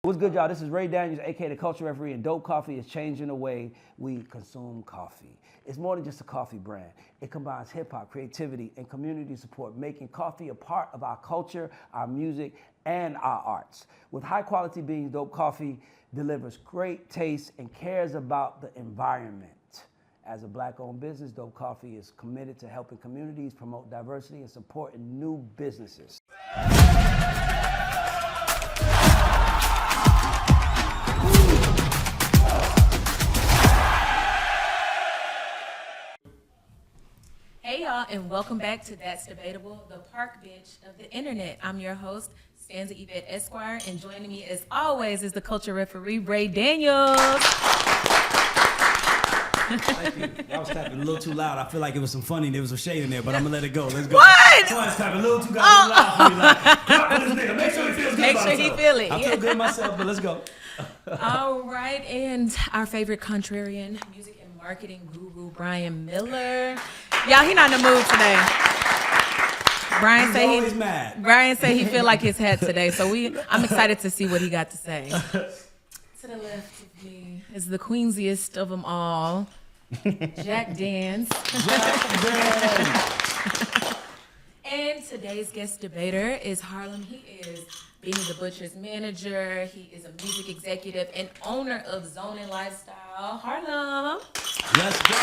What's good, y'all? This is Ray Daniels, aka the Culture Referee, and Dope Coffee is changing the way we consume coffee. It's more than just a coffee brand. It combines hip-hop, creativity, and community support, making coffee a part of our culture, our music, and our arts. With high-quality beans, Dope Coffee delivers great taste and cares about the environment. As a Black-owned business, Dope Coffee is committed to helping communities promote diversity and supporting new businesses. Hey y'all, and welcome back to That's Debatable, the park bench of the internet. I'm your host, Stanza Yvette Esq, and joining me as always is the culture referee, Ray Daniels. Thank you. That was clapping a little too loud. I feel like it was some funny. There was some shade in there, but I'm gonna let it go. Let's go. What? Somebody's clapping a little too loud for me. Like, clap for this nigga. Make sure he feels good. Make about sure he himself. feel it. I feel good myself, but let's go. All right, and our favorite contrarian music and marketing guru, Brian Miller. Y'all, he not in the mood today. Brian He's say always mad. Brian say he feel like his hat today, so I'm excited to see what he got to say. To the left of me is the queensiest of them all, Jack Dance. And today's guest debater is Harlem. He is Benny the Butcher's manager. He is a music executive and owner of Zone and Lifestyle. Harlem. Let's go.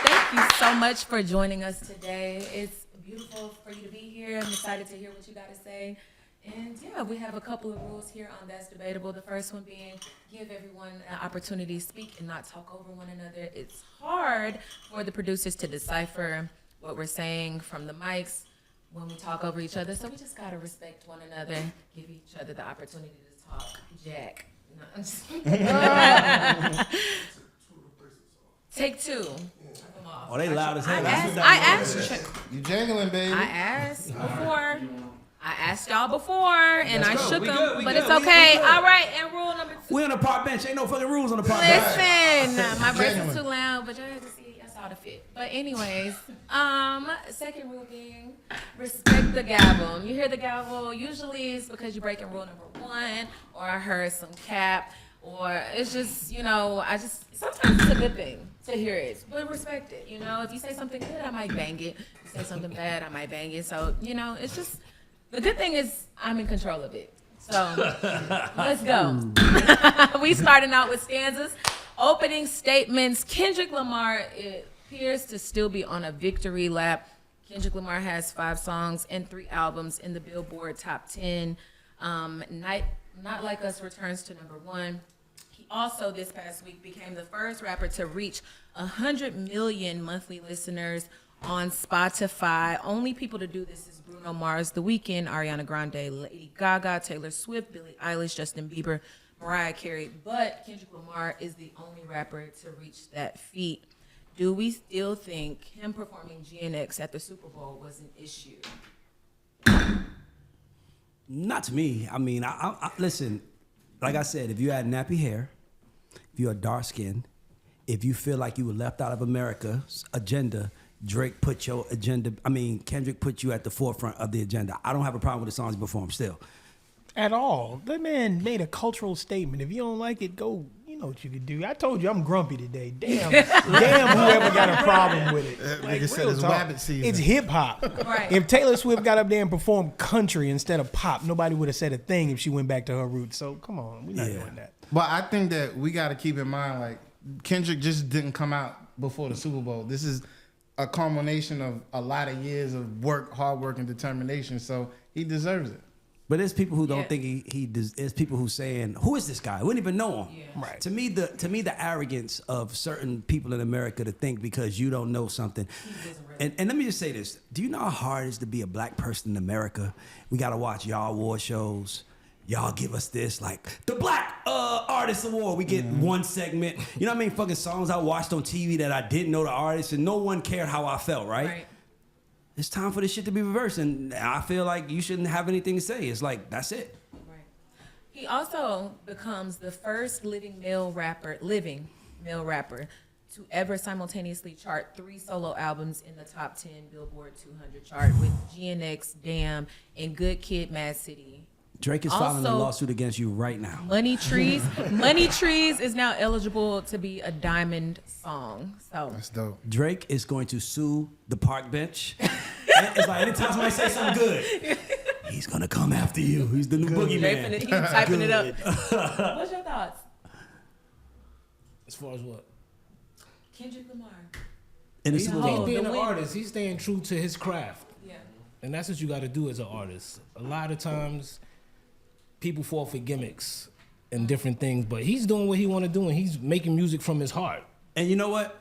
Thank you so much for joining us today. It's beautiful for you to be here. I'm excited to hear what you got to say. And yeah, we have a couple of rules here on That's Debatable. The first one being give everyone an opportunity to speak and not talk over one another. It's hard for the producers to decipher what we're saying from the mics when we talk over each other. So we just got to respect one another, give each other the opportunity to talk. Jack. No, I'm just Take two. Oh, they loud as hell. I asked You jangling, baby. I asked before. I asked y'all before, and I shook them, but it's good. okay. All right, and rule number 2. We on the park bench. Ain't no fucking rules on the park bench. Listen, my voice is too loud, but y'all have to see. I saw the fit. But anyways, second rule being respect the gavel. You hear the gavel. Usually it's because you're breaking rule number 1, or I heard some cap, or it's just sometimes it's a good thing to hear it, but respect it. If you say something good, I might bang it. If you say something bad, I might bang it. So it's just. The good thing is I'm in control of it. So let's go. We starting out with stanzas. Opening statements. Kendrick Lamar appears to still be on a victory lap. Kendrick Lamar has 5 songs and 3 albums in the Billboard Top 10. Not Like Us returns to number 1. He also this past week became the first rapper to reach 100 million monthly listeners on Spotify. Only people to do this is Bruno Mars, The Weeknd, Ariana Grande, Lady Gaga, Taylor Swift, Billie Eilish, Justin Bieber, Mariah Carey. But Kendrick Lamar is the only rapper to reach that feat. Do we still think him performing GNX at the Super Bowl was an issue? Not to me. I mean, I listen, like I said, if you had nappy hair, if you're dark skinned, if you feel like you were left out of America's agenda, Kendrick put you at the forefront of the agenda. I don't have a problem with the songs he performed still. At all. That man made a cultural statement. If you don't like it, go, you know what you could do. I told you I'm grumpy today. Damn whoever got a problem with it. Nigga said it's rabbit season. It's hip hop. Right. If Taylor Swift got up there and performed country instead of pop, nobody would have said a thing if she went back to her roots. So come on, we're not doing that. But I think that we got to keep in mind, like, Kendrick just didn't come out before the Super Bowl. This is a culmination of a lot of years of work, hard work, and determination. So he deserves it. But there's people who don't think he does. There's people who saying, "Who is this guy? We didn't even know him." Yeah. Right. To me, the arrogance of certain people in America to think because you don't know something. And let me just say this: do you know how hard it is to be a black person in America? We got to watch y'all award shows. Y'all give us this, like the Black Artist Award. We get one segment. You know what I mean? Fucking songs I watched on TV that I didn't know the artist, and no one cared how I felt. Right. It's time for this shit to be reversed, and I feel like you shouldn't have anything to say. It's like, that's it. Right. He also becomes the first living male rapper to ever simultaneously chart 3 solo albums in the top 10 Billboard 200 chart with GNX, Damn, and Good Kid, Mad City. Drake is filing a lawsuit against you right now. Money Trees is now eligible to be a diamond song. So That's dope. Drake is going to sue the park bench. It's like anytime somebody say something good, he's gonna come after you. He's the new boogeyman. He's typing it up. What's your thoughts? As far as what? Kendrick Lamar. And He's being an win. artist. He's staying true to his craft. Yeah. And that's what you got to do as an artist. A lot of times, people fall for gimmicks and different things, but he's doing what he want to do, and he's making music from his heart. And you know what?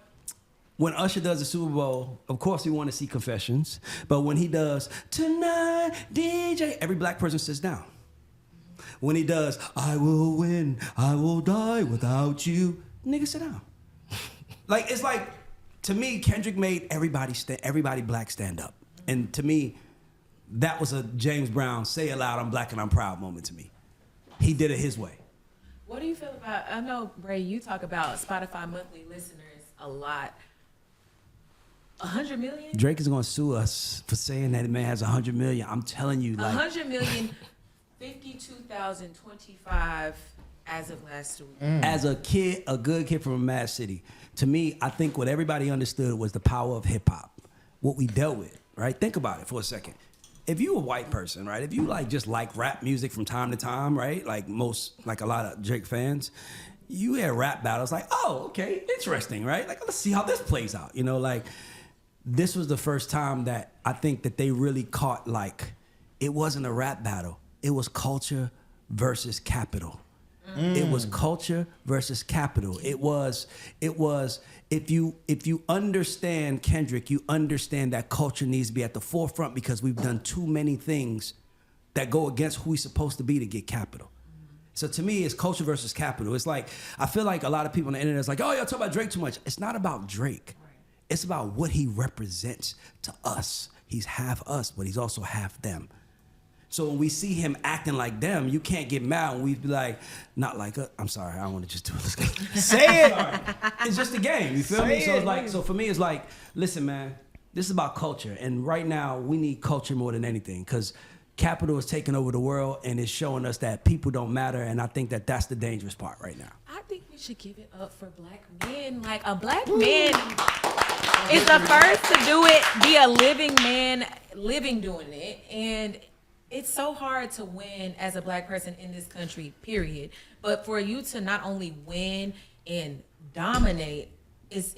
When Usher does the Super Bowl, of course we want to see confessions. But when he does Tonight DJ, every black person sits down. When he does I will win, I will die without you, nigga sit down. Like it's like, to me, Kendrick made everybody black stand up. And to me, that was a James Brown say it loud, I'm black and I'm proud moment to me. He did it his way. What do you feel about, I know, Bray, you talk about Spotify monthly listeners a lot. 100 million? Drake is gonna sue us for saying that man has 100 million. I'm telling you, like 100 million, 52,025 as of last week. as a kid, a good kid from a mad city. To me, I think what everybody understood was the power of hip hop, what we dealt with, right? Think about it for a second. If you a white person, right? If you just like rap music from time to time, right? Like a lot of Drake fans, you hear rap battles like, oh, okay, interesting, right? Like, let's see how this plays out. You know, like this was the first time that I think that they really caught, like, it wasn't a rap battle. It was culture versus capital. It was culture versus capital. It was if you understand Kendrick, you understand that culture needs to be at the forefront because we've done too many things that go against who we're supposed to be to get capital. So to me, it's culture versus capital. It's like, I feel like a lot of people on the internet is like, oh, y'all talk about Drake too much. It's not about Drake. It's about what he represents to us. He's half us, but he's also half them. So when we see him acting like them, you can't get mad when we be like, not like us. I'm sorry, I don't want to just do this. Say it. It's just a game, you feel me? So it's like, so for me, it's like, listen, man, this is about culture. And right now, we need culture more than anything because capital is taking over the world and it's showing us that people don't matter. And I think that that's the dangerous part right now. I think we should give it up for black men. Like, a black man is the first to do it, be a living man, doing it. And it's so hard to win as a black person in this country, period. But for you to not only win and dominate, it's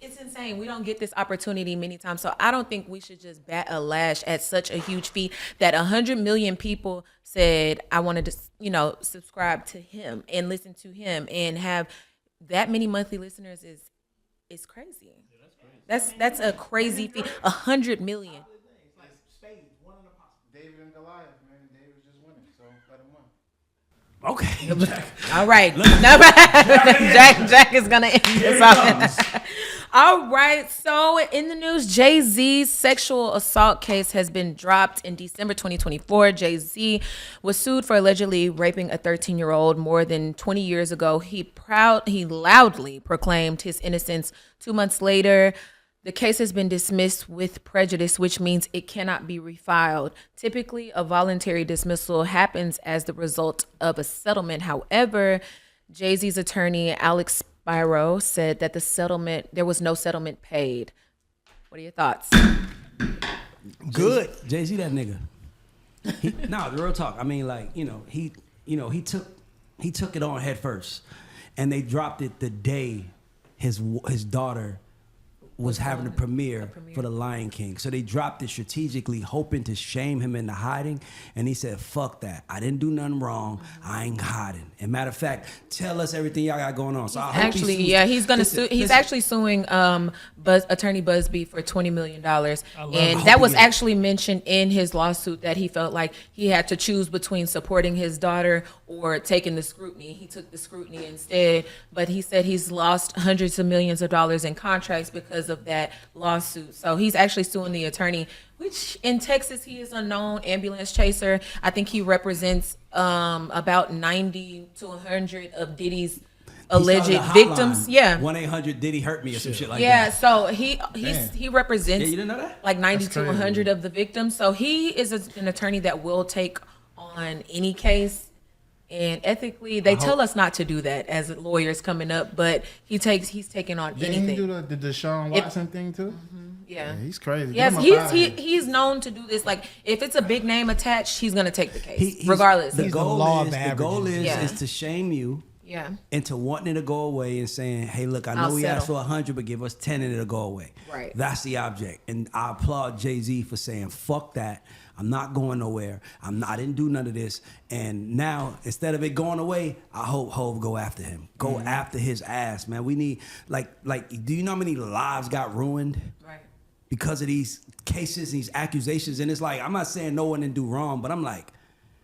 insane. We don't get this opportunity many times. So I don't think we should just bat a lash at such a huge feat that 100 million people said, I wanted to, subscribe to him and listen to him, and have that many monthly listeners is crazy. That's a crazy feat. 100 million. David and Goliath, man. David just winning, so let him win. Okay. All right. Jack is going to end this off. All right. So in the news, Jay-Z's sexual assault case has been dropped in December 2024. Jay-Z was sued for allegedly raping a 13-year-old more than 20 years ago. He loudly proclaimed his innocence 2 months later. The case has been dismissed with prejudice, which means it cannot be refiled. Typically, a voluntary dismissal happens as the result of a settlement. However, Jay-Z's attorney, Alex Spiro, said that there was no settlement paid. What are your thoughts? Good. Jay-Z, that nigga. The real talk. I mean, like, he took it on head first, and they dropped it the day his daughter was having a premiere for The Lion King. So they dropped it strategically, hoping to shame him into hiding. And he said, fuck that. I didn't do nothing wrong. I ain't hiding. And matter of fact, tell us everything y'all got going on. So I hope he's going to sue. He's actually suing attorney Busby for $20 million. And that was actually mentioned in his lawsuit that he felt like he had to choose between supporting his daughter or taking the scrutiny. He took the scrutiny instead. But he said he's lost hundreds of millions of dollars in contracts because of that lawsuit. So he's actually suing the attorney, which in Texas, he is a known ambulance chaser. I think he represents about 90 to 100 of Diddy's alleged victims. Yeah. 1-800 Diddy hurt me or some shit like that. Yeah, so he represents you didn't know that? like 90 to 100 of the victims. So he is an attorney that will take on on any case. And ethically, they tell us not to do that as lawyers coming up, but he's taking on Didn't anything. he do the Deshaun Watson thing too? Yeah. He's crazy. Yes, Get him up outta here. he's known to do this. Like, if it's a big name attached, he's gonna take the case, He's- regardless. The He's the goal law of is averages. Yeah. is to shame you Yeah. into wanting it to go away and saying, hey, look, I know I'll we asked for settle. 100, but give us 10 and it'll go away. Right. That's the object. And I applaud Jay-Z for saying, fuck that. I'm not going nowhere. I didn't do none of this. And now, instead of it going away, I hope Hov go after him. Go after his ass, man. We need, like, do you know how many lives got ruined? Right. Because of these cases, these accusations? And it's like, I'm not saying no one didn't do wrong, but I'm like,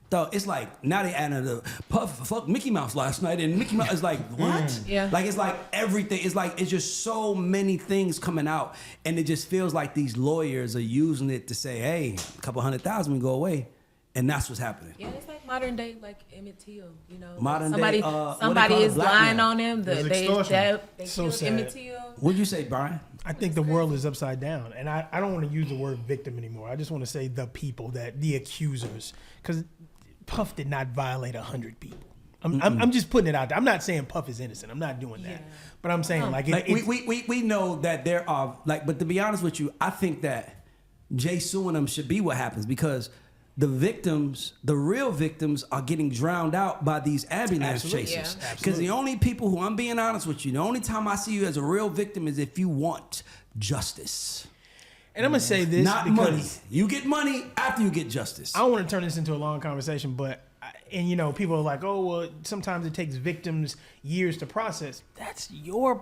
dog, it's like, now they added the Puff fuck Mickey Mouse last night, and Mickey Mouse is like, what? Yeah. Like, it's like everything. It's like, it's just so many things coming out, and it just feels like these lawyers are using it to say, hey, a couple 100,000 will go away, and that's what's happening. Yeah, it's like modern day, like Emmett Till. You know, Modern somebody day, what they somebody call it, is lying blackmail. on him. It's They extortion. So killed sad. Emmett Till. What'd you say, Brian? I think the world is upside down, and I don't want to use the word victim anymore. I just want to say the people, the accusers, because Puff did not violate 100 people. I'm just putting it out there. I'm not saying Puff is innocent. I'm not doing that. Yeah. But I'm saying Like, it's, we know that there are, like, but to be honest with you, I think that Jay suing them should be what happens, because the victims, the real victims, are getting drowned out by these ambulance Absolutely. chasers. Yeah. Because the only people who, I'm being honest with you, the only time I see you as a real victim is if you want justice. and I'm gonna say this Not because money. You get money after you get justice. I don't want to turn this into a long conversation, but and you know, people are like, oh well, sometimes it takes victims years to process. That's your.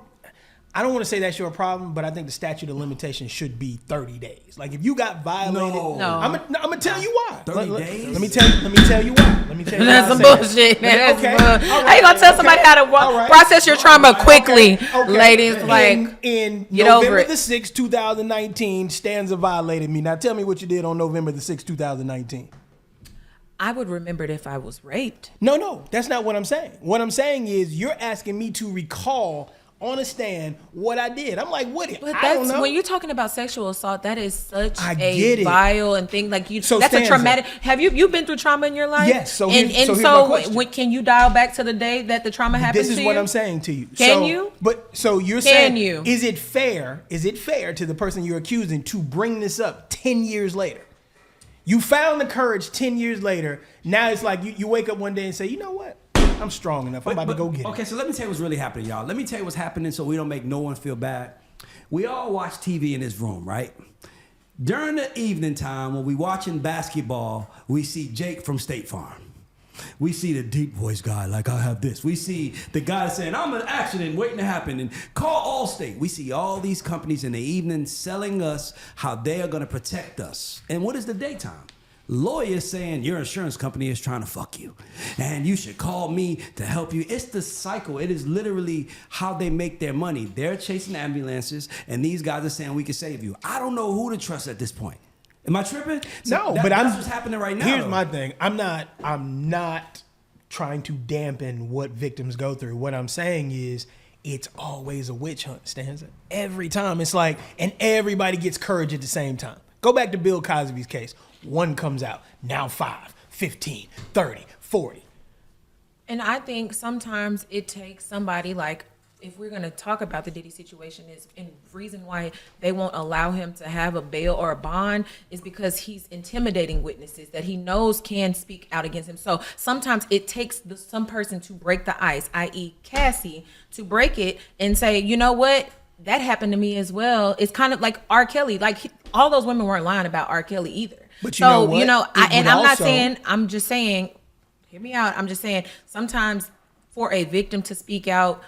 I don't want to say that's your problem, but I think the statute of limitations should be 30 days. Like if you got violated, No. I'm gonna tell you why. 30 days? Let me tell you why. Let me tell you why. That's I some say that. bullshit, man. That's Okay. bull- All How you gonna tell somebody how to All right. process your trauma quickly, Okay. ladies? Like, in get over November it. the 6th, 2019, Stanza violated me. Now tell me what you did on November the 6th, 2019. I would remember it if I was raped. No, that's not what I'm saying. What I'm saying is you're asking me to recall on a stand what I did. I'm like, what? But I don't that's know. when you're talking about sexual assault. That is such I a get it. vile and thing. Like you, So that's a Stanza. traumatic. Have you been through trauma in your life? Yes, so and here's my question. when, can you dial back to the day that the trauma happened? This is to what you? I'm saying to you. Can you? But so you're Can saying, you? Is it fair to the person you're accusing to bring this up 10 years later? You found the courage 10 years later. Now it's like you wake up one day and say, you know what? I'm strong enough. I'm about to go get it. Okay, so let me tell you what's really happening, y'all. Let me tell you what's happening so we don't make no one feel bad. We all watch TV in this room, right? During the evening time when we watching basketball, we see Jake from State Farm. We see the deep voice guy, like I have this. We see the guy saying, I'm an accident waiting to happen, and call Allstate. We see all these companies in the evening selling us how they are going to protect us. And what is the daytime? Lawyers saying your insurance company is trying to fuck you and you should call me to help you. It's the cycle. It is literally how they make their money. They're chasing ambulances and these guys are saying we can save you. I don't know who to trust at this point. Am I tripping? No, That- but that's what's happening right now. Here's though. my thing. I'm not trying to dampen what victims go through. What I'm saying is it's always a witch hunt, Stanza. Every time it's like, and everybody gets courage at the same time. Go back to Bill Cosby's case. One comes out, now 5, 15, 30, 40. And I think sometimes it takes somebody like, if we're going to talk about the Diddy situation, is and reason why they won't allow him to have a bail or a bond is because he's intimidating witnesses that he knows can speak out against him. So sometimes it takes some person to break the ice, i.e. Cassie, to break it and say, you know what? That happened to me as well. It's kind of like R. Kelly. Like all those women weren't lying about R. Kelly either. But you know what? I'm just saying, hear me out. I'm just saying sometimes for a victim to speak out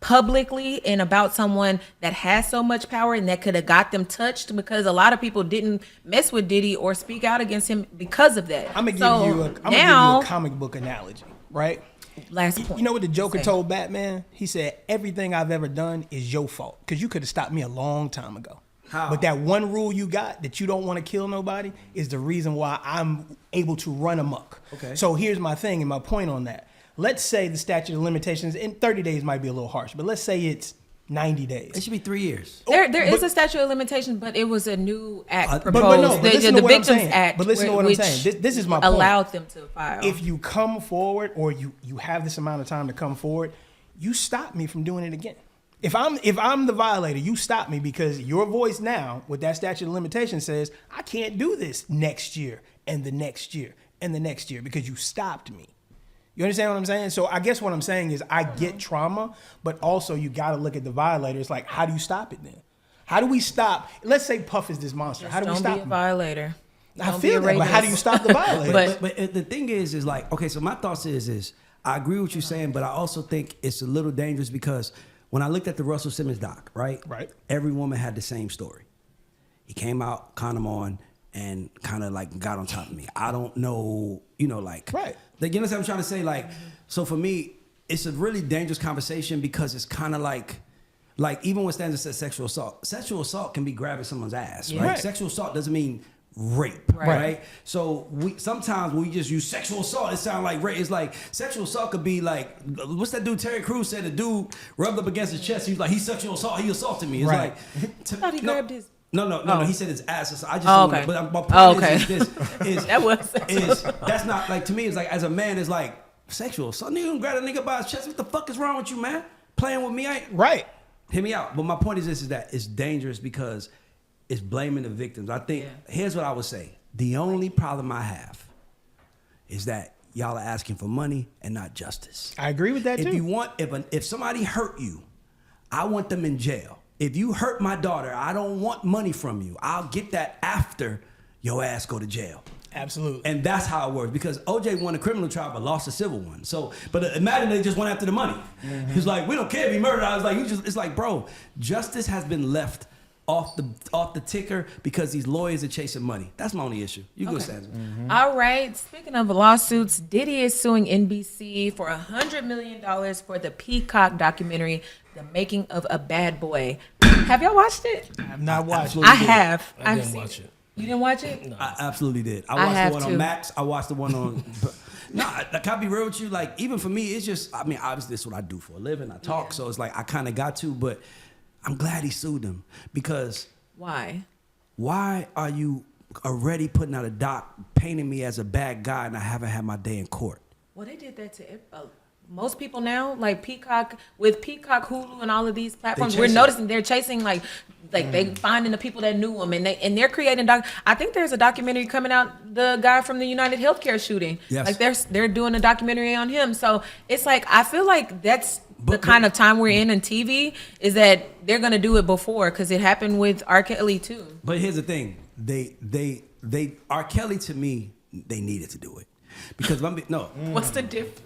publicly and about someone that has so much power and that could have got them touched, because a lot of people didn't mess with Diddy or speak out against him because of that. I'm gonna give you a comic book analogy, right? Last point. You know what the Joker told Batman? He said, everything I've ever done is your fault because you could have stopped me a long time ago. How? But that one rule you got that you don't want to kill nobody is the reason why I'm able to run amok. Okay. So here's my thing and my point on that. Let's say the statute of limitations, and 30 days might be a little harsh, but let's say it's 90 days. It should be 3 years. There is a statute of limitations, but it was a new act proposed. But listen the to what I'm Victims saying. Act. But listen to what I'm saying. This is my point. Allowed them to file. If you come forward or you have this amount of time to come forward, you stop me from doing it again. If I'm the violator, you stop me because your voice now with that statute of limitations says I can't do this next year and the next year and the next year because you stopped me. You understand what I'm saying? So I guess what I'm saying is I get trauma, but also you got to look at the violator. It's like, how do you stop it then? How do we stop? Let's say Puff is this monster. How do we stop him? Don't be a violator. I feel that, but how do you stop the violator? but the thing is like, okay, so my thoughts is I agree with you saying, but I also think it's a little dangerous because when I looked at the Russell Simmons doc, right? Every woman had the same story. He came out, condom on, and kind of like got on top of me. I don't know, like, right. You know what I'm trying to say? Like, so for me, it's a really dangerous conversation because it's kind of like even when Stanza says sexual assault can be grabbing someone's ass, right? Right. Sexual assault doesn't mean rape, right? So sometimes we just use sexual assault, it sounds like rape. It's like sexual assault could be like, what's that dude Terry Crews said? The dude rubbed up against his chest. He was like, he assaulted me. It's right. like, I thought he grabbed his. No. He said his ass. So I just. Okay. But my point is that that's not like, to me. It's like, as a man, it's like sexual. So nigga gonna grab a nigga by his chest. What the fuck is wrong with you, man? Playing with me? Right. Hear me out. But my point is that it's dangerous because it's blaming the victims. I think here's what I would say. The only problem I have is that y'all are asking for money and not justice. I agree with that too. If somebody hurt you, I want them in jail. If you hurt my daughter, I don't want money from you. I'll get that after your ass go to jail. Absolutely. And that's how it works because OJ won a criminal trial but lost a civil one. So, but imagine they just went after the money. Mm-hmm. It's like, we don't care if he murdered. I was like, it's like, bro, justice has been left off the ticker because these lawyers are chasing money. That's my only issue. You go, Stanza. Mm-hmm. All right. Speaking of lawsuits, Diddy is suing NBC for $100 million for the Peacock documentary, The Making of a Bad Boy. Have y'all watched it? I have not watched it. I have. I didn't watch it. You didn't watch it? No. I absolutely did. I watched the one on Max. I watched the one on... Can I be real with you? Like, even for me, it's just... I mean, obviously, this is what I do for a living. I talk, so it's like I kind of got to, but... I'm glad he sued him because... Why? Why are you already putting out a doc painting me as a bad guy and I haven't had my day in court? Well, they did that to most people now. Like Peacock, with Peacock, Hulu, and all of these platforms, we're noticing they're chasing like they finding the people that knew them, and they're creating I think there's a documentary coming out, the guy from the United Healthcare shooting. Yes. Like they're doing a documentary on him. So it's like I feel like that's the kind of time we're in TV is that they're gonna do it before because it happened with R. Kelly too. But here's the thing: they R. Kelly, to me, they needed to do it because What's the difference?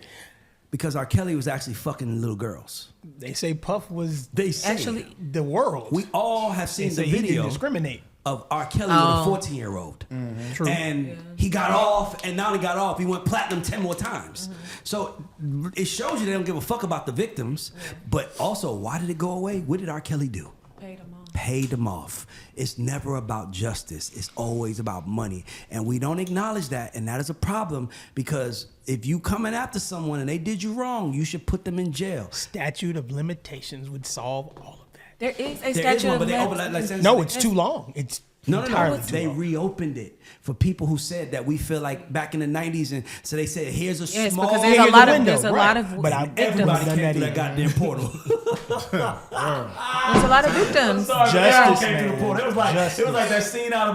Because R. Kelly was actually fucking little girls. They say Puff was actually the world. We all have seen the video. He didn't discriminate. Of R. Kelly with a 14-year-old. Mm-hmm. True. And he got off, and not only got off, he went platinum 10 more times. Mm-hmm. So it shows you they don't give a fuck about the victims, but also, why did it go away? What did R. Kelly do? Paid them off. It's never about justice. It's always about money. And we don't acknowledge that, and that is a problem because if you coming after someone and they did you wrong, you should put them in jail. Statute of limitations would solve all of that. There is a statute of limitations. No, it's too long. It's No. They reopened it for people who said that we feel like back in the 90s, and so they said, "Here's a small." Because there's a lot of but everybody came through that goddamn portal. There's a lot of victims. Justice, came through the portal. It was like that scene out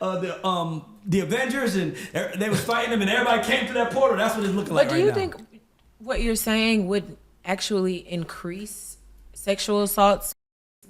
of the Avengers, and they was fighting them, and everybody came through that portal. That's what it's looking like. But do you think what you're saying would actually increase sexual assaults?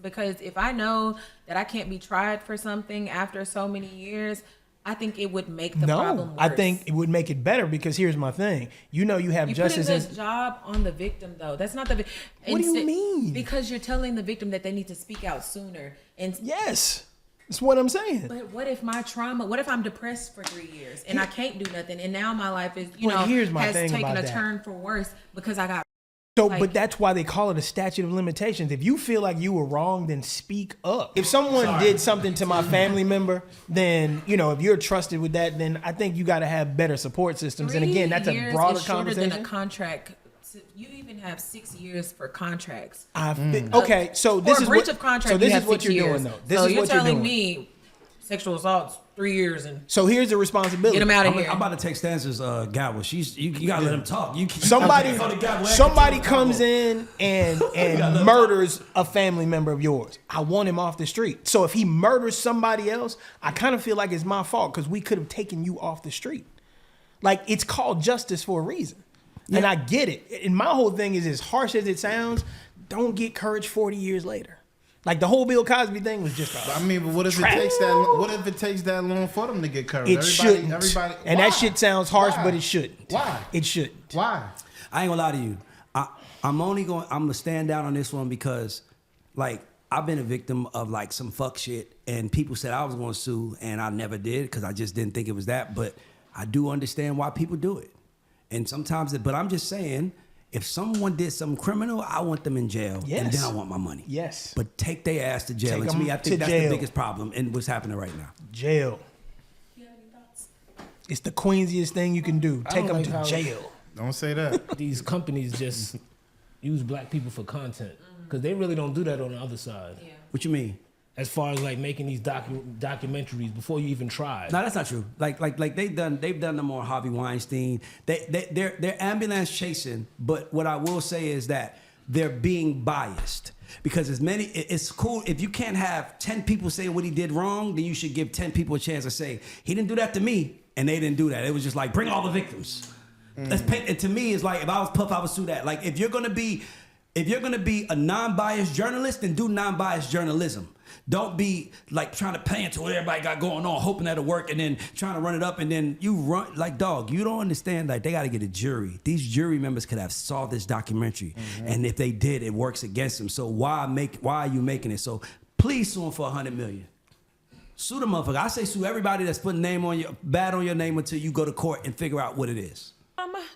Because if I know that I can't be tried for something after so many years, I think it would make the problem worse. I think it would make it better because here's my thing. You know you have justice. You put the job on the victim, though. That's not the victim. What do you mean? Because you're telling the victim that they need to speak out sooner. And yes. That's what I'm saying. But what if my trauma, what if I'm depressed for 3 years and I can't do nothing and now my life is, has taken a turn for worse because I got... So, but that's why they call it a statute of limitations. If you feel like you were wrong, then speak up. If someone did something to my family member, then, if you're trusted with that, then I think you got to have better support systems. And again, that's a broader conversation. Than a contract you even have 6 years for contracts. Okay, so this For is breach what, of contract. so this you is have what 6 you're years. doing though. This so is you're what you're telling doing. me sexual assault's 3 years and So here's the responsibility. get him out of here. I'm about to take Stanza's gavel. You gotta let him talk. Somebody comes in and murders a family member of yours. I want him off the street. So if he murders somebody else, I kind of feel like it's my fault because we could have taken you off the street. Like, it's called justice for a reason. And I get it. And my whole thing is, as harsh as it sounds, don't get courage 40 years later. Like, the whole Bill Cosby thing was just I mean, but what if it takes that long for them to get courage? It shouldn't. And why? that shit sounds harsh, Why? but it shouldn't. Why? It shouldn't. Why? I ain't gonna lie to you. I'm gonna stand down on this one because, like, I've been a victim of like some fuck shit, and people said I was gonna sue, and I never did because I just didn't think it was that. But I do understand why people do it, and sometimes. But I'm just saying, if someone did something criminal, I want them in jail, and then I want my money. Yes. But take their ass to jail. Take And to them me, I think to that's jail. the biggest problem in what's happening right now. Jail. You have any thoughts? It's the queensiest thing you can do. Take them like to how- jail. Don't say that. These companies just use black people for content because they really don't do that on the other side. Yeah. What you mean? As far as like making these documentaries before you even try. No, that's not true. Like they've done them on Harvey Weinstein. They're ambulance chasing, but what I will say is that they're being biased. Because it's cool if you can't have 10 people say what he did wrong, then you should give 10 people a chance to say he didn't do that to me, and they didn't do that. It was just like bring all the victims. Let's paint. And to me, it's like if I was Puff, I would sue that. Like if you're gonna be a non-biased journalist, then do non-biased journalism. Don't be like trying to pay into what everybody got going on, hoping that'll work, and then trying to run it up, and then you run like dog. You don't understand. Like they got to get a jury. These jury members could have saw this documentary, and if they did, it works against them. So why are you making it? So please sue them for $100 million. Sue the motherfucker. I say sue everybody that's putting bad on your name until you go to court and figure out what it is.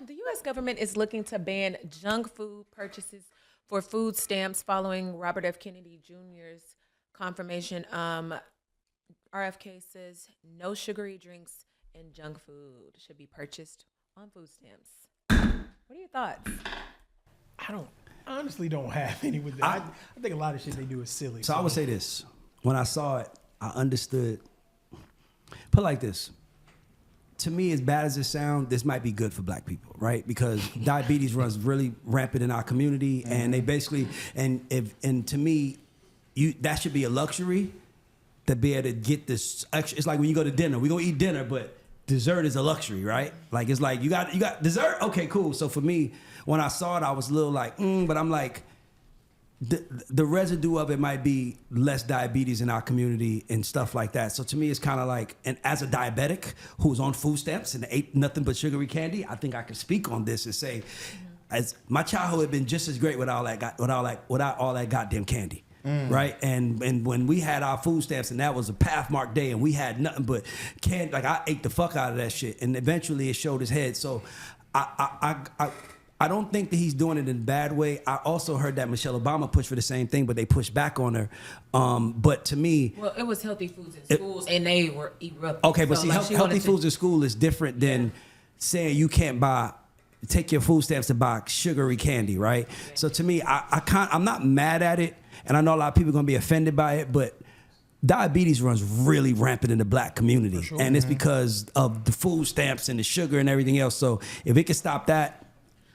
The U.S. government is looking to ban junk food purchases for food stamps following Robert F. Kennedy Jr.'s confirmation. RFK says no sugary drinks and junk food should be purchased on food stamps. What are your thoughts? I honestly don't have any with that. I think a lot of shit they do is silly. So I would say this. When I saw it, I understood. Put it like this. To me, as bad as it sounds, this might be good for black people, right? Because diabetes runs really rampant in our community, and they basically, and to me, that should be a luxury to be able to get this extra. It's like when you go to dinner, we're gonna eat dinner, but dessert is a luxury, right? Like it's like you got dessert, okay, cool. So for me, when I saw it, I was a little like, but I'm like, the residue of it might be less diabetes in our community and stuff like that. So to me, it's kind of like, and as a diabetic who's on food stamps and ate nothing but sugary candy, I think I can speak on this and say, as my childhood had been just as great without all that goddamn candy. Right, and when we had our food stamps, and that was a Pathmark day, and we had nothing but candy. Like I ate the fuck out of that shit, and eventually it showed its head. So I don't think that he's doing it in a bad way. I also heard that Michelle Obama pushed for the same thing, but they pushed back on her. But to me, well, it was healthy foods in schools, and they were erupting. Okay, but so see, healthy foods in school is different than saying you can't take your food stamps to buy sugary candy, right? Yeah. So to me, I'm not mad at it. And I know a lot of people are going to be offended by it, but diabetes runs really rampant in the black community. Sure. And it's because of the food stamps and the sugar and everything else. So if it can stop that,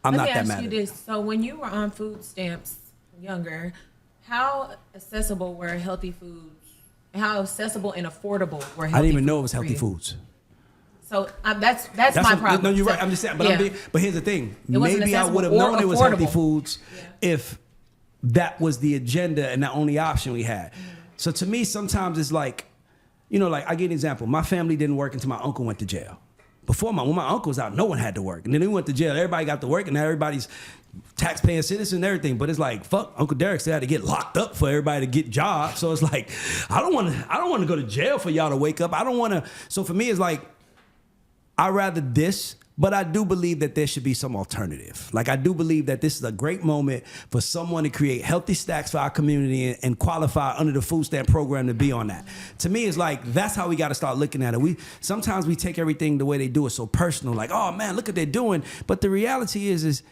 I'm not that mad at it. Let me ask you this. So when you were on food stamps younger, how accessible were healthy foods? How accessible and affordable were healthy foods? I didn't even know it was healthy foods. So that's my problem. No, you're right. I'm just saying. But here's the thing. Maybe I would have known it was healthy foods if that was the agenda and the only option we had. So to me, sometimes it's like, like I give an example. My family didn't work until my uncle went to jail. When my uncle was out, no one had to work. And then he went to jail. Everybody got to work, and now everybody's taxpaying citizen and everything. But it's like, fuck, Uncle Derek still had to get locked up for everybody to get jobs. So it's like, I don't want to go to jail for y'all to wake up. I don't want to. So for me, it's like, I'd rather this. But I do believe that there should be some alternative. Like I do believe that this is a great moment for someone to create healthy stacks for our community and qualify under the food stamp program to be on that. To me, it's like, that's how we got to start looking at it. Sometimes we take everything the way they do it so personal, like, oh man, look what they're doing. But the reality is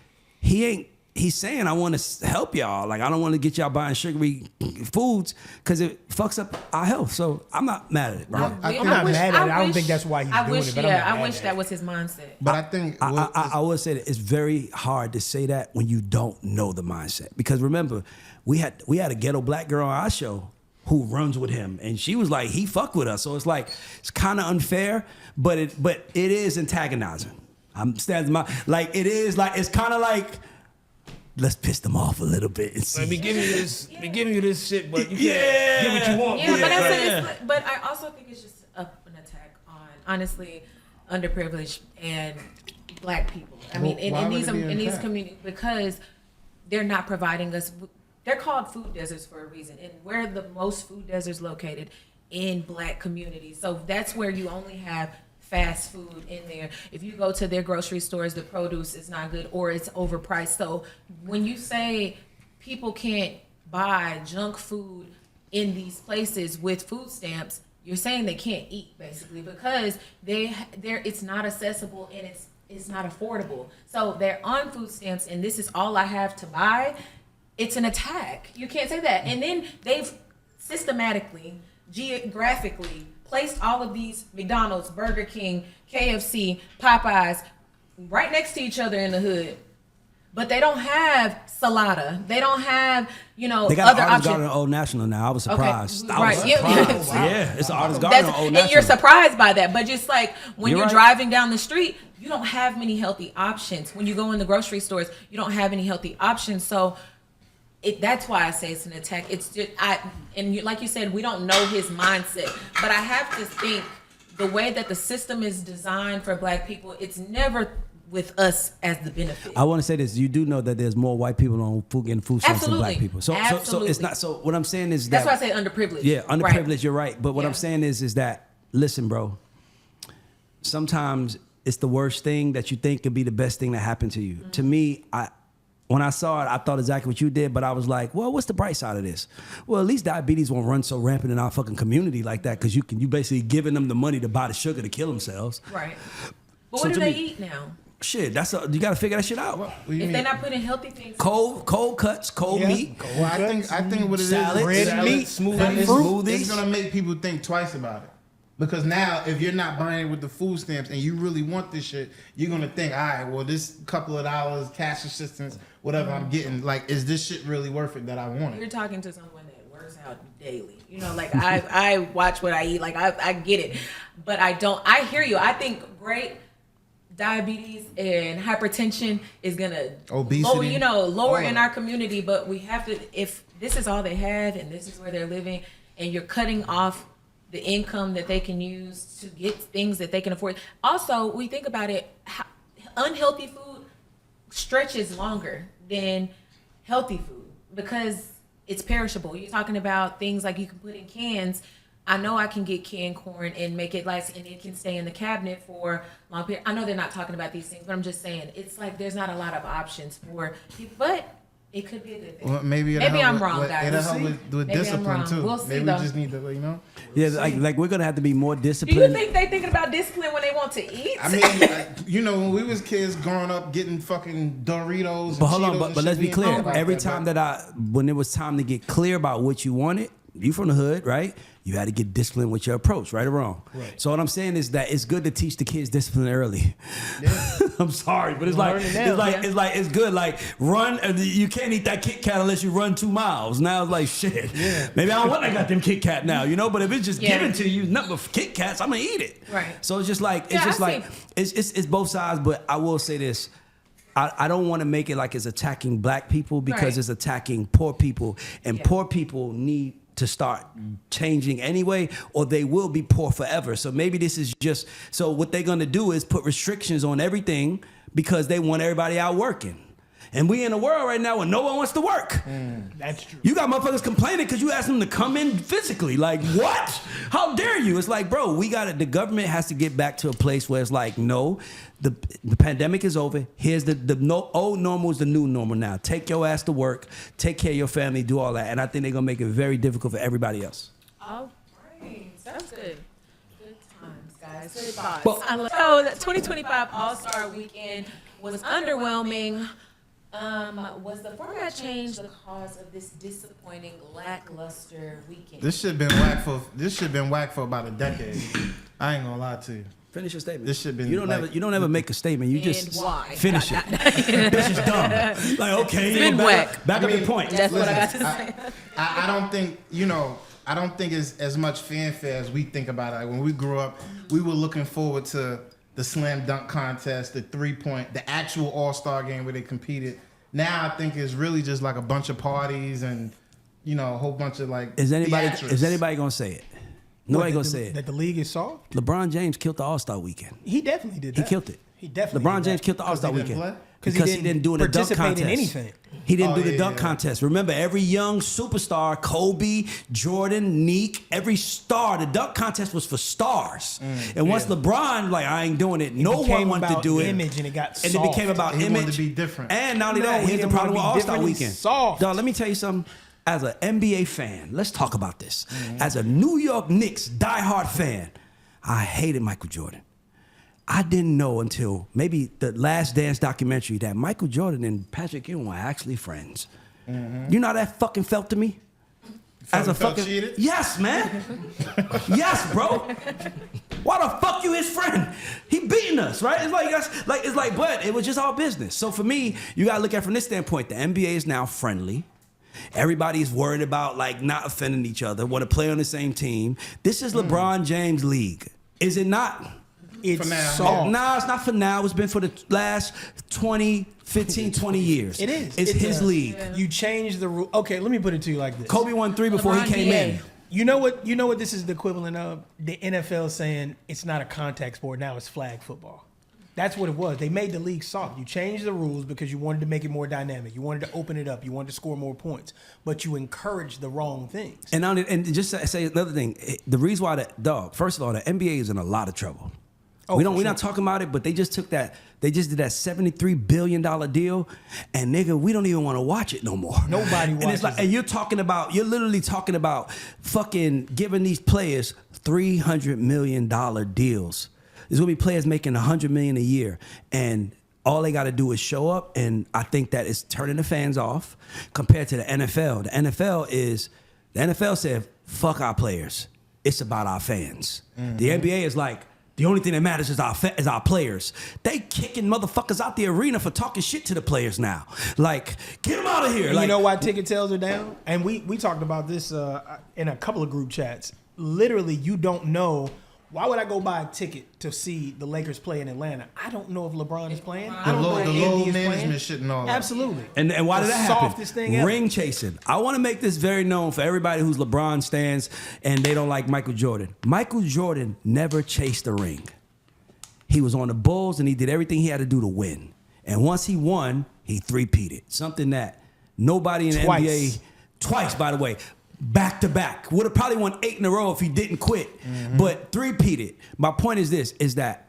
He's saying, I want to help y'all. Like, I don't want to get y'all buying sugary foods because it fucks up our health. So I'm not mad at it, bro. I'm not mad at it. I don't think that's why he's doing it. But I wish that was his mindset. But I think I would say that it's very hard to say that when you don't know the mindset. Because remember, we had a ghetto black girl on our show who runs with him, and she was like, he fucked with us. So it's like, it's kind of unfair, but it is antagonizing. It is like, it's kind of like, let's piss them off a little bit and see. Let me give you this shit, but you can't get what you want. Yeah, but I also think it's just an attack on, honestly, underprivileged and black people. I mean, in these communities, because they're not providing us. They're called food deserts for a reason, and where the most food deserts located in black communities. So that's where you only have fast food in there. If you go to their grocery stores, the produce is not good or it's overpriced. So when you say people can't buy junk food in these places with food stamps, you're saying they can't eat, basically, because it's not accessible and it's not affordable. So they're on food stamps and this is all I have to buy. It's an attack. You can't say that. And then they've systematically, geographically placed all of these McDonald's, Burger King, KFC, Popeyes right next to each other in the hood. But they don't have Salada. They don't have, they got other an Artist options. Garden on Old National now. I was surprised. Okay. I was surprised. Yeah, it's an Artist Garden on Old National. And you're surprised by that. But just like when you're right. driving down the street, you don't have many healthy options. When you go in the grocery stores, you don't have any healthy options. So that's why I say it's an attack. It's just like you said, we don't know his mindset, but I have to think the way that the system is designed for black people, it's never with us as the benefit. I want to say this: you do know that there's more white people on getting food stamps than black people. So it's not. So what I'm saying is that's why I say underprivileged. Yeah, underprivileged. Right. You're right. But what Yeah. I'm saying is that listen, bro. Sometimes it's the worst thing that you think could be the best thing that happened to you. Mm-hmm. To me, when I saw it, I thought exactly what you did, but I was like, well, what's the bright side of this? Well, at least diabetes won't run so rampant in our fucking community like that, because you basically giving them the money to buy the sugar to kill themselves. Right. But what do they eat now? Shit, you got to figure that shit out. If they're not putting healthy things, cold cuts, cold meat. Well, I think what it salad, is, red meat, smoothies. It's gonna make people think twice about it. Because now, if you're not buying it with the food stamps and you really want this shit, you're gonna think, all right, well, this couple of dollars, cash assistance, whatever I'm getting, like, is this shit really worth it that I want it? You're talking to someone that works out daily. Like, I watch what I eat. Like, I get it. But I hear you. I think great diabetes and hypertension is gonna obesity, lower in our community. But we have to, if this is all they have and this is where they're living, and you're cutting off the income that they can use to get things that they can afford. Also, we think about it, unhealthy food stretches longer than healthy food because it's perishable. You're talking about things like you can put in cans. I know I can get canned corn and make it nice and it can stay in the cabinet for long period. I know they're not talking about these things, but I'm just saying it's like there's not a lot of options for people, but it could be a good thing. Well, maybe I'm wrong, guys. It'll help with discipline too. We'll see, maybe we just need to, Yeah, like we're gonna have to be more disciplined. Do you think they thinking about discipline when they want to eat? I mean, when we was kids growing up, getting fucking Doritos. But hold on, but let's be clear. Every time when it was time to get clear about what you wanted, you from the hood, right? You had to get disciplined with your approach, right or wrong. Right. So what I'm saying is that it's good to teach the kids discipline early. Yeah. I'm sorry, but it's good. Like run, you can't eat that Kit Kat unless you run 2 miles. Now it's like shit. Yeah. Maybe I don't want that goddamn Kit Kat now, But if it's just given to you, nothing but Kit Kats, I'm gonna eat it. Right. So it's just like it's both sides. But I will say this. I don't want to make it like it's attacking black people because it's attacking poor people, and poor people need to start changing anyway, or they will be poor forever. So maybe this is just, so what they're gonna do is put restrictions on everything because they want everybody out working. And we in a world right now where no one wants to work. That's true. You got motherfuckers complaining because you asked them to come in physically. Like, what? How dare you? It's like, bro, the government has to get back to a place where it's like, no, the pandemic is over. Here's the old normal is the new normal now. Take your ass to work, take care of your family, do all that. And I think they're gonna make it very difficult for everybody else. All right, that's good. Good times, guys. Good thoughts. So the 2025 All-Star Weekend was underwhelming. Was the format change the cause of this disappointing, lackluster weekend? This shit been whack for about a decade. I ain't gonna lie to you. Finish your statement. This shit been you don't ever make a statement. You just why? finish it. This is dumb. Like, okay, It's been whack. Back up your point. That's what I got to say. I don't think, I don't think it's as much fanfare as we think about it. Like when we grew up, we were looking forward to the slam dunk contest, the 3-point, the actual all-star game where they competed. Now I think it's really just like a bunch of parties and, a whole bunch of like Is anybody theatrics. gonna say it? Nobody gonna say it. That the league is soft? LeBron James killed the All-Star weekend. He definitely did that. He killed it. He definitely LeBron did James that. killed the All-Star he didn't weekend. play? Because he didn't do the dunk participate contest. in anything. He didn't do the dunk contest. Remember, every young superstar, Kobe, Jordan, Neek, every star, the dunk contest was for stars. And once LeBron, I ain't doing it, no one wanted to do it. Image and it got soft. And it became about He image. wanted to be different. And not only No, that, he here's the didn't problem with wanna be All-Star different, he's weekend. soft. Dog, let me tell you something. As an NBA fan, let's talk about this. As a New York Knicks diehard fan, I hated Michael Jordan. I didn't know until maybe the Last Dance documentary that Michael Jordan and Patrick Ewing were actually friends. You know how that fucking felt to me? Felt cheated? Yes, man. Yes, bro. Why the fuck you his friend? He beating us, right? But it was just all business. So for me, you gotta look at it from this standpoint. The NBA is now friendly. Everybody's worried about not offending each other, want to play on the same team. This is LeBron James' league. Is it not? It's For now. soft. No, it's not for now. It's been for the last 15, 20 years. It is. It's his league. You change the rule. Okay, let me put it to you like this. Kobe won 3 before LeBron he came in. James. You know what this is the equivalent of? The NFL saying it's not a contact sport, now it's flag football. That's what it was. They made the league soft. You changed the rules because you wanted to make it more dynamic. You wanted to open it up. You wanted to score more points. But you encouraged the wrong things. And just to say another thing, the reason why first of all, the NBA is in a lot of trouble. Oh, We're not talking about it, but they just did that $73 billion deal, and nigga, we don't even want to watch it no more. Nobody and it's watches and you're literally talking about fucking giving these players $300 million deals. There's gonna be players making $100 million a year, and all they got to do is show up. And I think that is turning the fans off compared to the NFL. The NFL said, "Fuck our players. It's about our fans." The NBA is like, the only thing that matters is our players. They kicking motherfuckers out the arena for talking shit to the players now. Like, get them out of here. You know why ticket sales are down? And we talked about this in a couple of group chats. Literally, you don't know. Why would I go buy a ticket to see the Lakers play in Atlanta? I don't know if LeBron is playing. I don't know if The AD low is management playing. shit and all that. Absolutely. And why did The that happen? softest thing ever. Ring chasing. I want to make this very known for everybody who's LeBron stans and they don't like Michael Jordan. Michael Jordan never chased a ring. He was on the Bulls and he did everything he had to do to win. And once he won, he three-peated. Something that nobody in the NBA, twice by the way, back to back, would have probably won 8 in a row if he didn't quit. But three-peated. My point is this: is that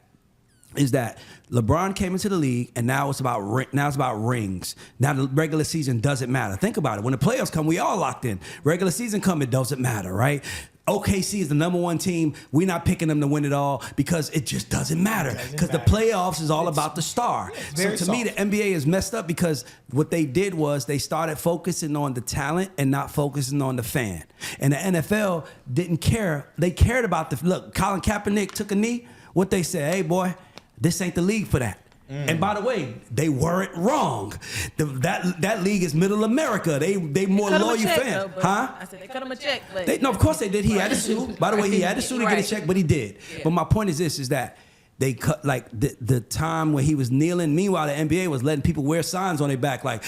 LeBron came into the league, and now it's about rings. Now the regular season doesn't matter. Think about it. When the playoffs come, we all locked in. Regular season come, it doesn't matter, right? OKC is the number 1 team. We're not picking them to win it all because it just doesn't matter. Because the playoffs is all about the star. So to me, the NBA is messed up because what they did was they started focusing on the talent and not focusing on the fan. And the NFL didn't care. They cared about look, Colin Kaepernick took a knee. What they said, hey boy, this ain't the league for that. And by the way, they weren't wrong. That league is middle America. They more loyal fans. Huh? I said they cut him a check. But No, of course they did. He had to sue. By the way, he had to sue to get a check, but he did. Yeah. But my point is this, is that they cut the time when he was kneeling. Meanwhile, the NBA was letting people wear signs on their back like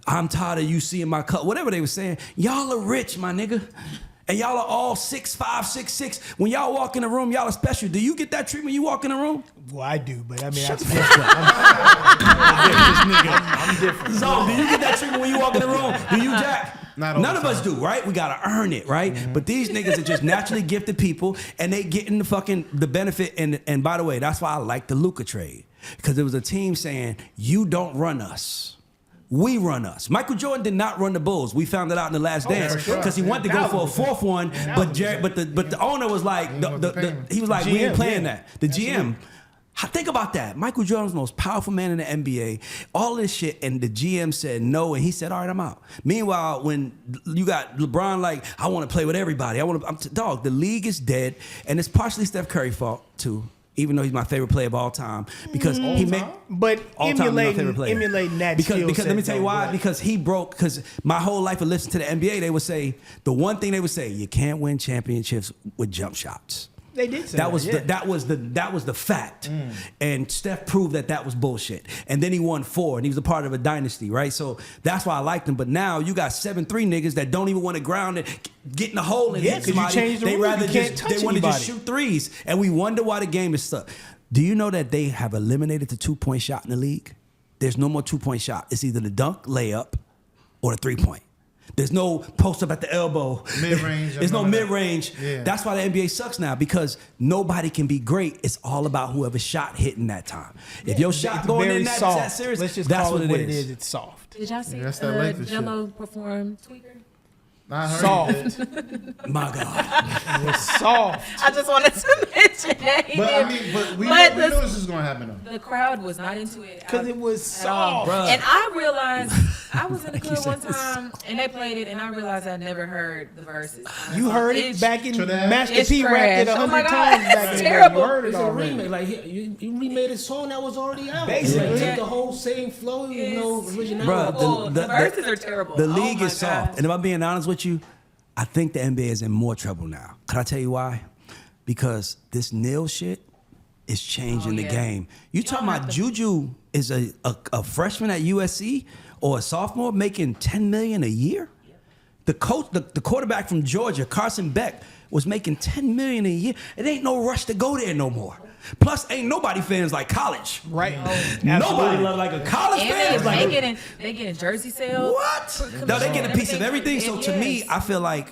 I'm tired of you seeing my cut. Whatever they were saying. Y'all are rich, my nigga. And y'all are all 6'5", 6'6". When y'all walk in the room, y'all are special. Do you get that treatment you walk in the room? Well, I do, but I mean, that's I'm different. So, do you get that treatment when you walk in the room? Do you, Jack? None of us do, right? We gotta earn it, right? Mm-hmm. But these niggas are just naturally gifted people, and they getting the benefit. And by the way, that's why I like the Luka trade, because it was a team saying, "You don't run us." We run us. Michael Jordan did not run the Bulls. We found it out in the Last Dance because he wanted to go for a fourth one, but the owner was like, he was like, we ain't playing that. The GM, Think about that. Michael Jordan was the most powerful man in the NBA. All this shit, and the GM said no, and he said, all right, I'm out. Meanwhile, when you got LeBron like, I want to play with everybody. Dog, the league is dead, and it's partially Steph Curry's fault, too, even though he's my favorite player of all time. Because he made... But emulating that because let me tell you why. Because because my whole life of listening to the NBA, they would say, the one thing they would say, you can't win championships with jump shots. They did say that was the fact, and Steph proved that was bullshit. And then he won 4, and he was a part of a dynasty, right? So that's why I liked him. But now you got 7-3 niggas that don't even want to ground it, get in the hole and hit somebody. They want to just shoot threes, and we wonder why the game is stuck. Do you know that they have eliminated the 2-point shot in the league? There's no more 2-point shot. It's either the dunk, layup, or the 3-point. There's no post up at the elbow. Mid-range. There's no mid-range. Yeah. That's why the NBA sucks now, because nobody can be great. It's all about whoever shot hitting that time. If your shot going in that series, that's what it is. It's soft. Did y'all see Jello perform Tweaker? Soft. My God. It was soft. I just wanted to mention that. But we knew this was going to happen, though. The crowd was not into it. Because it was soft. And I realized, I was in the club one time, and they played it, and I realized I never heard the verses. You heard it back in Master It's P rapped it trash. 100 times back in the day. Terrible. You heard it It's a already. remake. Like he remade a song that was already out. Basically. Like, take the whole same flow, originality. Bruh, The verses are terrible. The league my is soft. gosh. And if I'm being honest with you, I think the NBA is in more trouble now. Can I tell you why? Because this nil shit is changing the game. You talking about Juju is a freshman at USC or a sophomore making $10 million a year? The coach, the quarterback from Georgia, Carson Beck, was making $10 million a year. It ain't no rush to go there no more. Plus, ain't nobody fans like college. Right. Nobody love like a college fan. And they getting jersey sales. What? No, they get a piece of everything. So to me, I feel like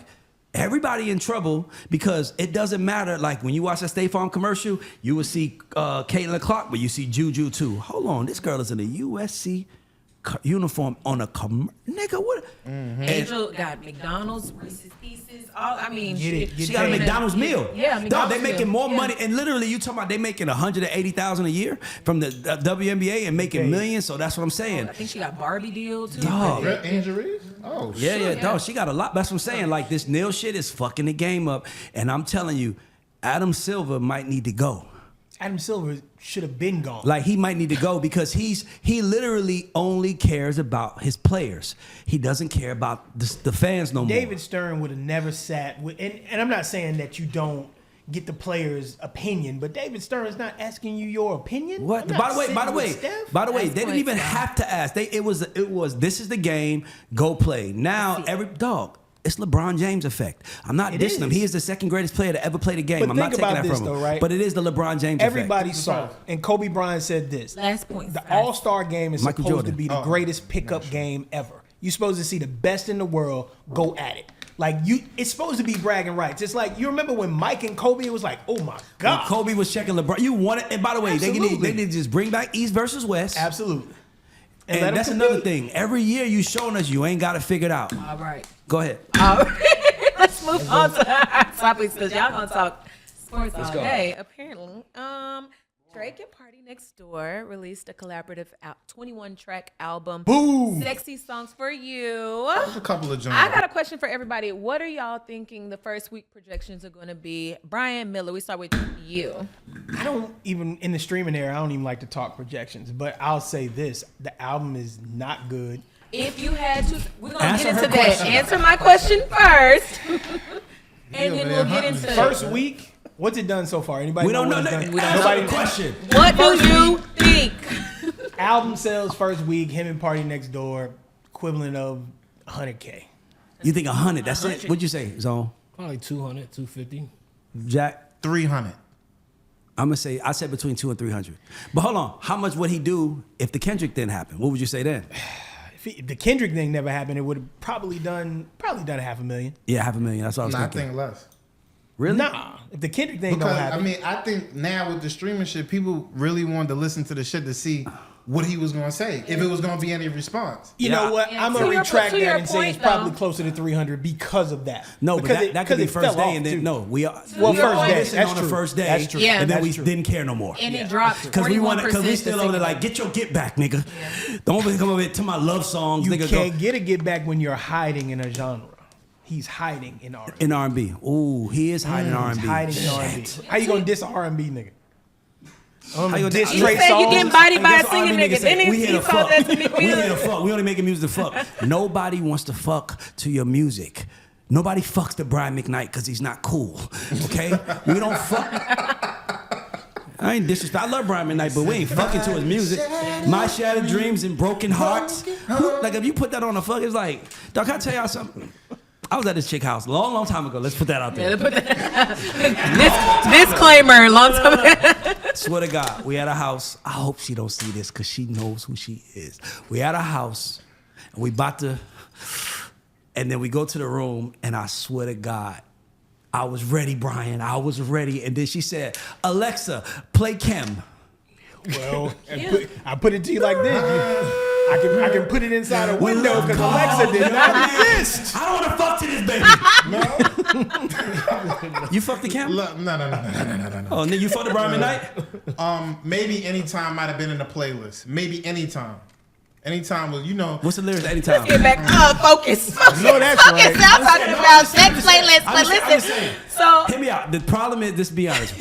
everybody in trouble because it doesn't matter. Like when you watch that State Farm commercial, you will see Caitlin Clark, but you see Juju too. Hold on, this girl is in a USC uniform on a nigga. What? Angel got McDonald's, Reese's Pieces. She got a McDonald's meal. Yeah, Dog, McDonald's they making meal. more money, and literally, you talking about they making $180,000 a year from the WNBA and making millions. So that's what I'm saying. I think she got Barbie deal too. Dog. Angel Reese? Oh, shit. Yeah, dog. She got a lot. That's what I'm saying. Like this nil shit is fucking the game up, and I'm telling you, Adam Silver might need to go. Adam Silver should have been gone. Like he might need to go because he literally only cares about his players. He doesn't care about the fans no more. David Stern would have never sat with, and I'm not saying that you don't get the player's opinion, but David Stern is not asking you your opinion. What? By the way, they didn't even Steph. have to ask. It was this is the game. Go play now. Every dog. It's LeBron James effect. I'm not dissing him. He is the second greatest player to ever play the game. But I'm not taking that this, from him. though, right? But it is the LeBron James Everybody effect. saw it. And Kobe Bryant said this. Last point. The All-Star game is Michael supposed Jordan. to be the greatest pickup game ever. You're supposed to see the best in the world go at it. Like it's supposed to be bragging rights. It's like you remember when Mike and Kobe, it was like, oh my God. When Kobe was checking LeBron. You want it. And by the way, they need to just bring back East versus West. Absolutely. And that's another thing. Every year you showing us you ain't got it figured out. All right. Go ahead. Let's move on to our topics because y'all gonna talk sports all day. Apparently, Drake and Party Next Door released a collaborative 21-track album. Boom. Sexy Songs for You. There's a couple of joints. I got a question for everybody. What are y'all thinking the first week projections are going to be? Brian Miller, we start with you. I don't even, in the streaming era, I don't even like to talk projections, but I'll say this. The album is not good. If you had to, we're going to Answer get her into that. question. Answer my question first. And then we'll get into First week, what's it done so far? Anybody We don't know what it's that. done? Answer Nobody the question. What do you think? Album sales first week, him and Party Next Door, equivalent of 100K. You think 100? That's it? What'd you say, Zone? Probably 200, 250. Jack? 300. I'm gonna say I said between 200 and 300. But hold on, how much would he do if the Kendrick didn't happen? What would you say then? If the Kendrick thing never happened, it would have probably done $500,000. Yeah, $500,000. That's what I was I thinking. think less. Really? Nah, if the Kendrick thing Because don't happen, I think now with the streaming shit, people really wanted to listen to the shit to see what he was gonna say, if it was gonna be any response. You know what? Yeah. I'm gonna retract that and say point, it's probably though. closer to 300 because of that. No, because but that could be first day, and then we are Well, your first point. day. listened That's on true. the first day, That's true. Yeah. and then That's we true. didn't care no more. And it dropped Because we want, because we still over there like, get get your get back, nigga. Don't come over here to my love songs, You nigga. can't get a get back when you're hiding in a genre. He's hiding in R&B. In R&B. Ooh, he is hiding in R&B. He's hiding in R&B. How you gonna diss a R&B nigga? How you gonna diss diss- Trey You said you Songz? getting body by I guess singing R&B niggas. say, Then we he here to saw fuck. that to me. We here to fuck. We only making music to fuck. Nobody wants to fuck to your music. Nobody fucks to Brian McKnight because he's not cool. Okay? We don't fuck. I ain't disrespect. I love Brian McKnight, but we ain't fucking to his music. My Shattered Dreams and Broken Hearts. Like, if you put that on a fuck, it's like, dog, can I tell y'all something? I was at this chick house a long time ago. Let's put that out there. Disclaimer, long time. Swear to God, we at a house. I hope she don't see this because she knows who she is. We at a house, and we about to, and then we go to the room, and I swear to God, I was ready, Brian. I was ready. And then she said, Alexa, play Kim. Well, I put it to you like this. I can put it inside a window because Alexa did not exist. I don't want to fuck to this baby. No. You fucked the Kim? No. Oh, nigga, you fucked the Brian McKnight? Maybe Anytime might have been in the playlist. Maybe Anytime. Anytime was, What's the lyrics to Anytime? Get back. Focus. No, that's right. I'm talking about sex playlist. But I'm listen. saying. So Hear me out. The problem is, just be honest.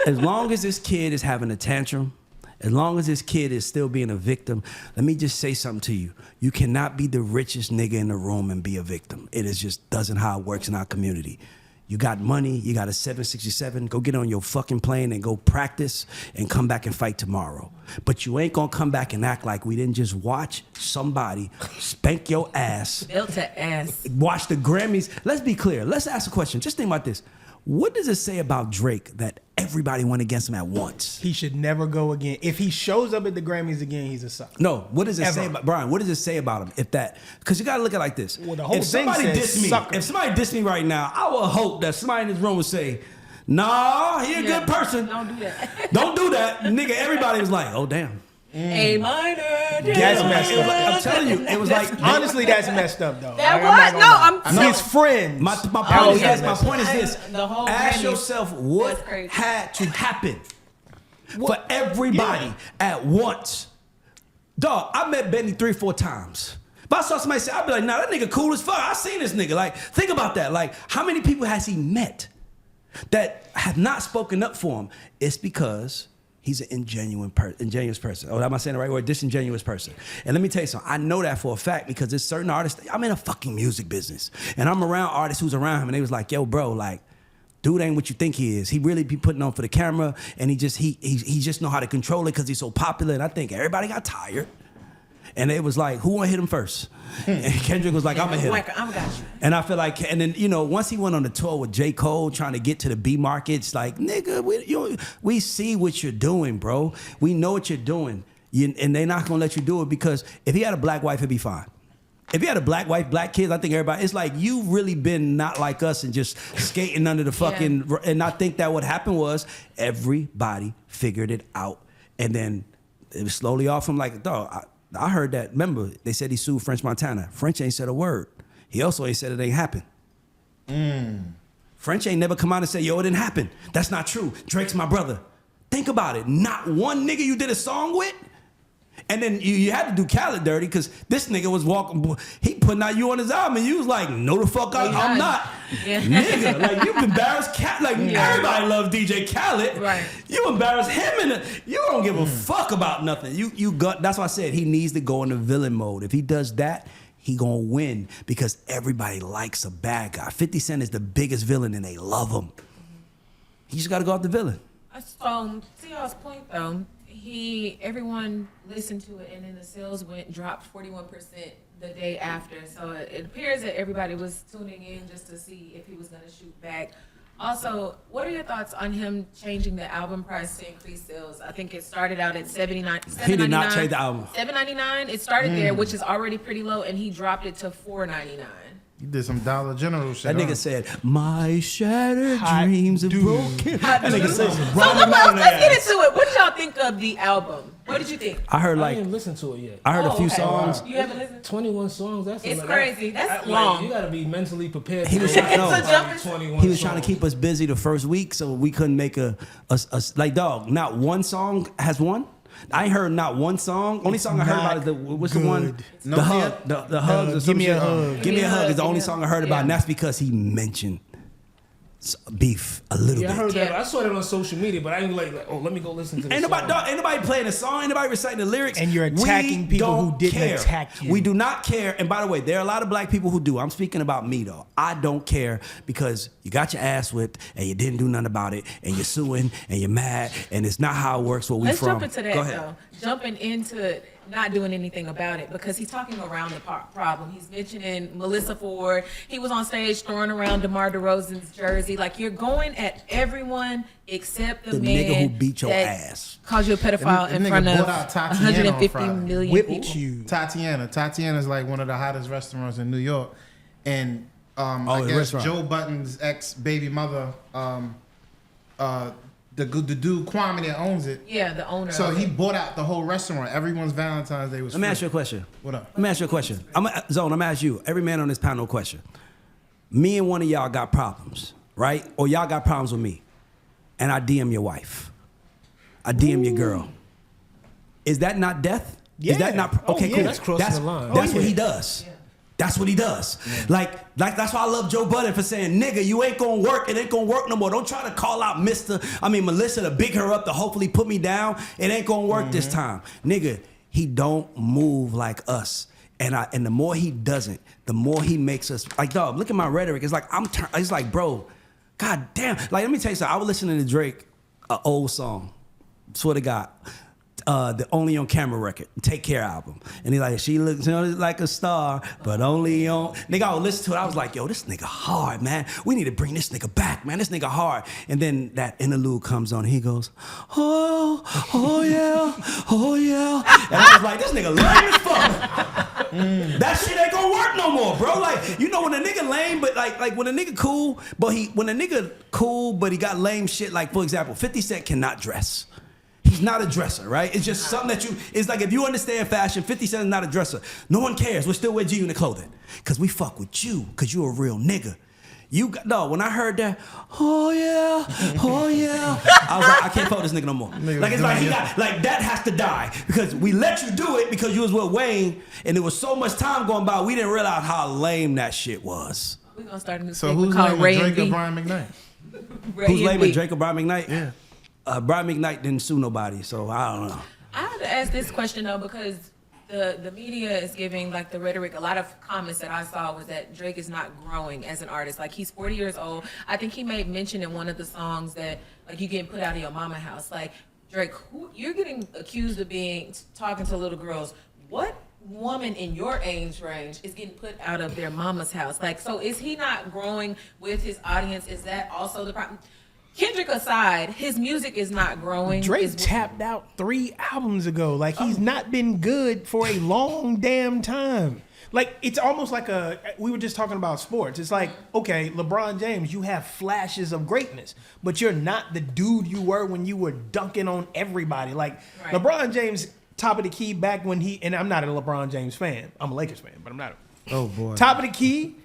As long as this kid is having a tantrum, as long as this kid is still being a victim, let me just say something to you. You cannot be the richest nigga in the room and be a victim. It is just doesn't how it works in our community. You got money, you got a 767, go get on your fucking plane and go practice and come back and fight tomorrow. But you ain't gonna come back and act like we didn't just watch somebody spank your ass. built to ass. Watch the Grammys. Let's be clear. Let's ask a question. Just think about this. What does it say about Drake that everybody went against him at once? He should never go again. If he shows up at the Grammys again, he's a sucker. No, what does it say Ever. about Brian? What does it say about him? If that, because you gotta look at it like this. Well, the whole if thing somebody says diss me, sucker. if somebody diss me right now, I will hope that somebody in this room would say, "Nah, he a good person. Don't do that. Don't do that, nigga." Everybody was like, "Oh damn." A minor. That's messed It was like, up. I'm telling you, it was like Honestly, that's messed up, though. That Like, I'm not what? gonna No, lie. I'm his friends. My That point was is this. My messed up. point is this. The whole Ask Grammy. yourself what That's crazy. had to happen for everybody at once. Dog, I met Benny 3 or 4 times. If I saw somebody say, I'd be like, nah, that nigga cool as fuck. I seen this nigga. Like, think about that. Like, how many people has he met have not spoken up for him? It's because he's an ingenuous person. Oh, am I saying the right word? Disingenuous person. And let me tell you something. I know that for a fact because there's certain artists. I'm in a fucking music business. And I'm around artists who's around him. And they was like, yo, bro, like, dude ain't what you think he is. He really be putting on for the camera. And he just know how to control it because he's so popular. And I think everybody got tired. And it was like, who want to hit him first? And Kendrick was like, I'm going to hit him. I'm got you. And I feel like, and then, once he went on the tour with J. Cole trying to get to the B markets, like, nigga, we see what you're doing, bro. We know what you're doing. And they're not going to let you do it because if he had a black wife, it'd be fine. If you had a black wife, black kids, I think everybody, it's like you've really been not like us and just skating under the fucking, and I think that what happened was everybody figured it out. And then it was slowly off him like, dog, I heard that. Remember, they said he sued French Montana. French ain't said a word. He also ain't said it ain't happened. French ain't never come out and say, yo, it didn't happen. That's not true. Drake's my brother. Think about it. Not one nigga you did a song with. And then you had to do Khaled dirty because this nigga was walking, he putting out you on his album and you was like, no the fuck I'm not. Yeah. Nigga, like you embarrassed everybody loves DJ Khaled. Right. You embarrass him and you don't give a fuck about nothing. That's why I said he needs to go into villain mode. If he does that, he gonna win because everybody likes a bad guy. 50 Cent is the biggest villain and they love him. He just gotta go out the villain. To y'all's point though, everyone listened to it and then the sales dropped 41% the day after. So it appears that everybody was tuning in just to see if he was gonna shoot back. Also, what are your thoughts on him changing the album price to increase sales? I think it started out at $7.99. He did not change the album. $7.99. It started there, which is already pretty low, and he dropped it to $4.99. You did some Dollar General shit. That nigga said, my shattered Hot dreams are dude. broken. That nigga said, So let's get into it. What y'all think of the album? What did you think? I heard I didn't listen to it yet. I heard a few okay. songs. You haven't listened? 21 songs. It's crazy. That's long. You gotta be mentally prepared. He was to trying- no. It's a jumping- 21 He was trying to songs. keep us busy the first week, so we couldn't make a like dog. Not one song has one. I ain't heard not one song. Only song I heard about is what's the one? No The hug. The hugs. or Give some Me a shit. Hug. Give me a hug is the only Give Me a song I heard about, Yeah. and that's because he mentioned beef a little Yeah, I bit. heard that. Yeah. I saw that on social media, but I ain't like, oh, let me go listen to this. Ain't nobody, song. dog, ain't nobody playing a song, ain't nobody reciting the lyrics. And you're attacking We people who don't didn't care. attack you. We do not care. And by the way, there are a lot of black people who do. I'm speaking about me though. I don't care because you got your ass whipped and you didn't do nothing about it and you're suing and you're mad and it's not how it works where we Let's from. jump into that Go ahead. though. Jumping into not doing anything about it because he's talking around the problem. He's mentioning Melissa Ford. He was on stage throwing around DeMar DeRozan's jersey. Like you're going at everyone except the man nigga who beat your that ass. calls you a pedophile And in nigga front of bought out Tatiana on 150 Friday. million Whipped people. you. Tatiana's like one of the hottest restaurants in New York, and I the guess restaurant. Joe Budden's ex baby mother, the dude Kwame that owns it. Yeah, the owner. So of he it. bought out the whole restaurant. Everyone's Valentine's Day was. Let me free. ask you a question. What up? Let me ask you a question. Zone, I'm gonna ask you, every man on this panel a question. Me and one of y'all got problems, right? Or y'all got problems with me. And I DM your wife. I DM your girl. Is that not death? Is that Yeah. not Oh, okay? yeah. Cool. That's crossing the line. That's Oh, what yeah. he does. That's what he does. Like that's why I love Joe Budden for saying, nigga, you ain't gonna work. It ain't gonna work no more. Don't try to call out Melissa to big her up to hopefully put me down. It ain't gonna work this time. Nigga, he don't move like us. And the more he doesn't, the more he makes us like, dog, look at my rhetoric. It's like it's like, bro, god damn. Like, let me tell you something. I was listening to Drake, an old song. Swear to God. The Only on Camera record, Take Care album. And he's like, she looks like a star, but only on. Nigga, I would listen to it. I was like, yo, this nigga hard, man. We need to bring this nigga back, man. This nigga hard. And then that interlude comes on. And he goes, oh yeah, oh yeah. And I was like, this nigga lame as fuck. That shit ain't gonna work no more, bro. Like, you know, when a nigga lame, but like when a nigga cool, but he got lame shit. Like, for example, 50 Cent cannot dress. He's not a dresser, right? It's just something that it's like if you understand fashion, 50 Cent is not a dresser. No one cares. We're still wear G-Unit clothing. Because we fuck with you, because you a real nigga. When I heard that, oh yeah, I was like, I can't fuck with this nigga no more. Like, it's like, that has to die. Because we let you do it because you was with Wayne, and there was so much time going by, we didn't realize how lame that shit was. We're gonna start a new So segment who's called naming Ray Drake and or B. Brian McKnight? Who's lame B. with Drake or Brian McKnight? Yeah. Brian McKnight didn't sue nobody, so I don't know. I have to ask this question though because the media is giving like the rhetoric. A lot of comments that I saw was that Drake is not growing as an artist. Like he's 40 years old. I think he made mention in one of the songs that like you getting put out of your mama house. Like Drake, you're getting accused of talking to little girls. What woman in your age range is getting put out of their mama's house? Like, so is he not growing with his audience? Is that also the problem? Kendrick aside, his music is not growing. Drake tapped out 3 albums ago. Like, he's not been good for a long damn time. Like, it's almost like we were just talking about sports. It's like, okay, LeBron James, you have flashes of greatness, but you're not the dude you were when you were dunking on everybody. Like, Right. LeBron James, top of the key back when and I'm not a LeBron James fan. I'm a Lakers fan, but I'm not. Oh boy. Top of the key,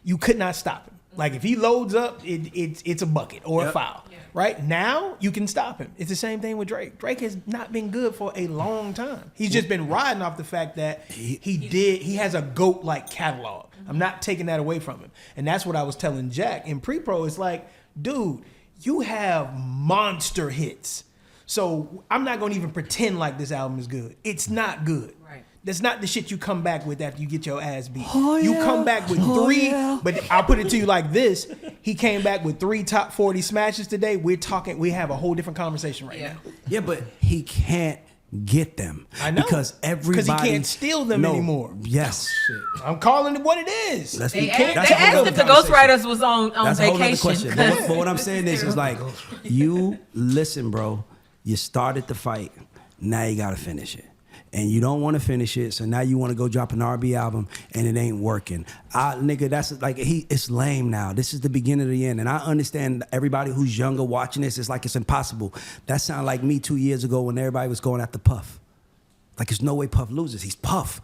you could not stop him. Like, if he loads up, it's a bucket or a foul. Yeah. Right now, you can stop him. It's the same thing with Drake. Drake has not been good for a long time. He's just been riding off the fact that he has a GOAT-like catalog. I'm not taking that away from him. And that's what I was telling Jack in pre-pro. It's like, dude, you have monster hits. So I'm not going to even pretend like this album is good. It's not good. Right. That's not the shit you come back with after you get your ass beat. Oh, You yeah. come back with Oh, 3, yeah. but I'll put it to you like this. He came back with 3 top 40 smashes today. We have a whole different conversation right now. Yeah, but he can't get them. I know. Because everybody... Because he can't steal them anymore. Yes. I'm calling it what it is. That's They that's asked a whole if nother the conversation. Ghostwriters was on That's a whole nother vacation. question. But what I'm saying is like, you listen, bro. You started the fight. Now you gotta finish it. and you don't want to finish it, so now you want to go drop an R&B album and it ain't working. Nigga, that's like it's lame now. This is the beginning of the end, and I understand everybody who's younger watching this. It's like it's impossible. That sounded like me 2 years ago when everybody was going after Puff. Like there's no way Puff loses. He's Puff.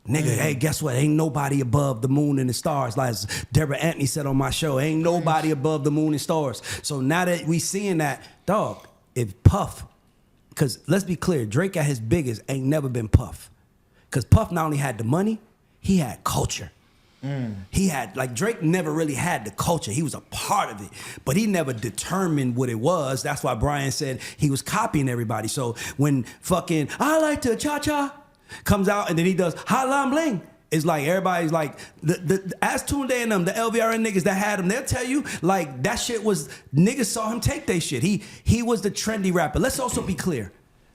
Nigga, hey, guess what? Ain't nobody above the moon and the stars. Like Deborah Anthony said on my show, ain't nobody above the moon and stars. So now that we seeing that, dog, if Puff, because let's be clear, Drake at his biggest ain't never been Puff. Because Puff not only had the money, he had culture. He had, like, Drake never really had the culture. He was a part of it, but he never determined what it was. That's why Brian said he was copying everybody. So when fucking I like to cha-cha comes out and then he does Hotline Bling, it's like everybody's like, as Tunde and them, the LVRN niggas that had him, they'll tell you, like, that shit was, niggas saw him take their shit. He was the trendy rapper. Let's also be clear.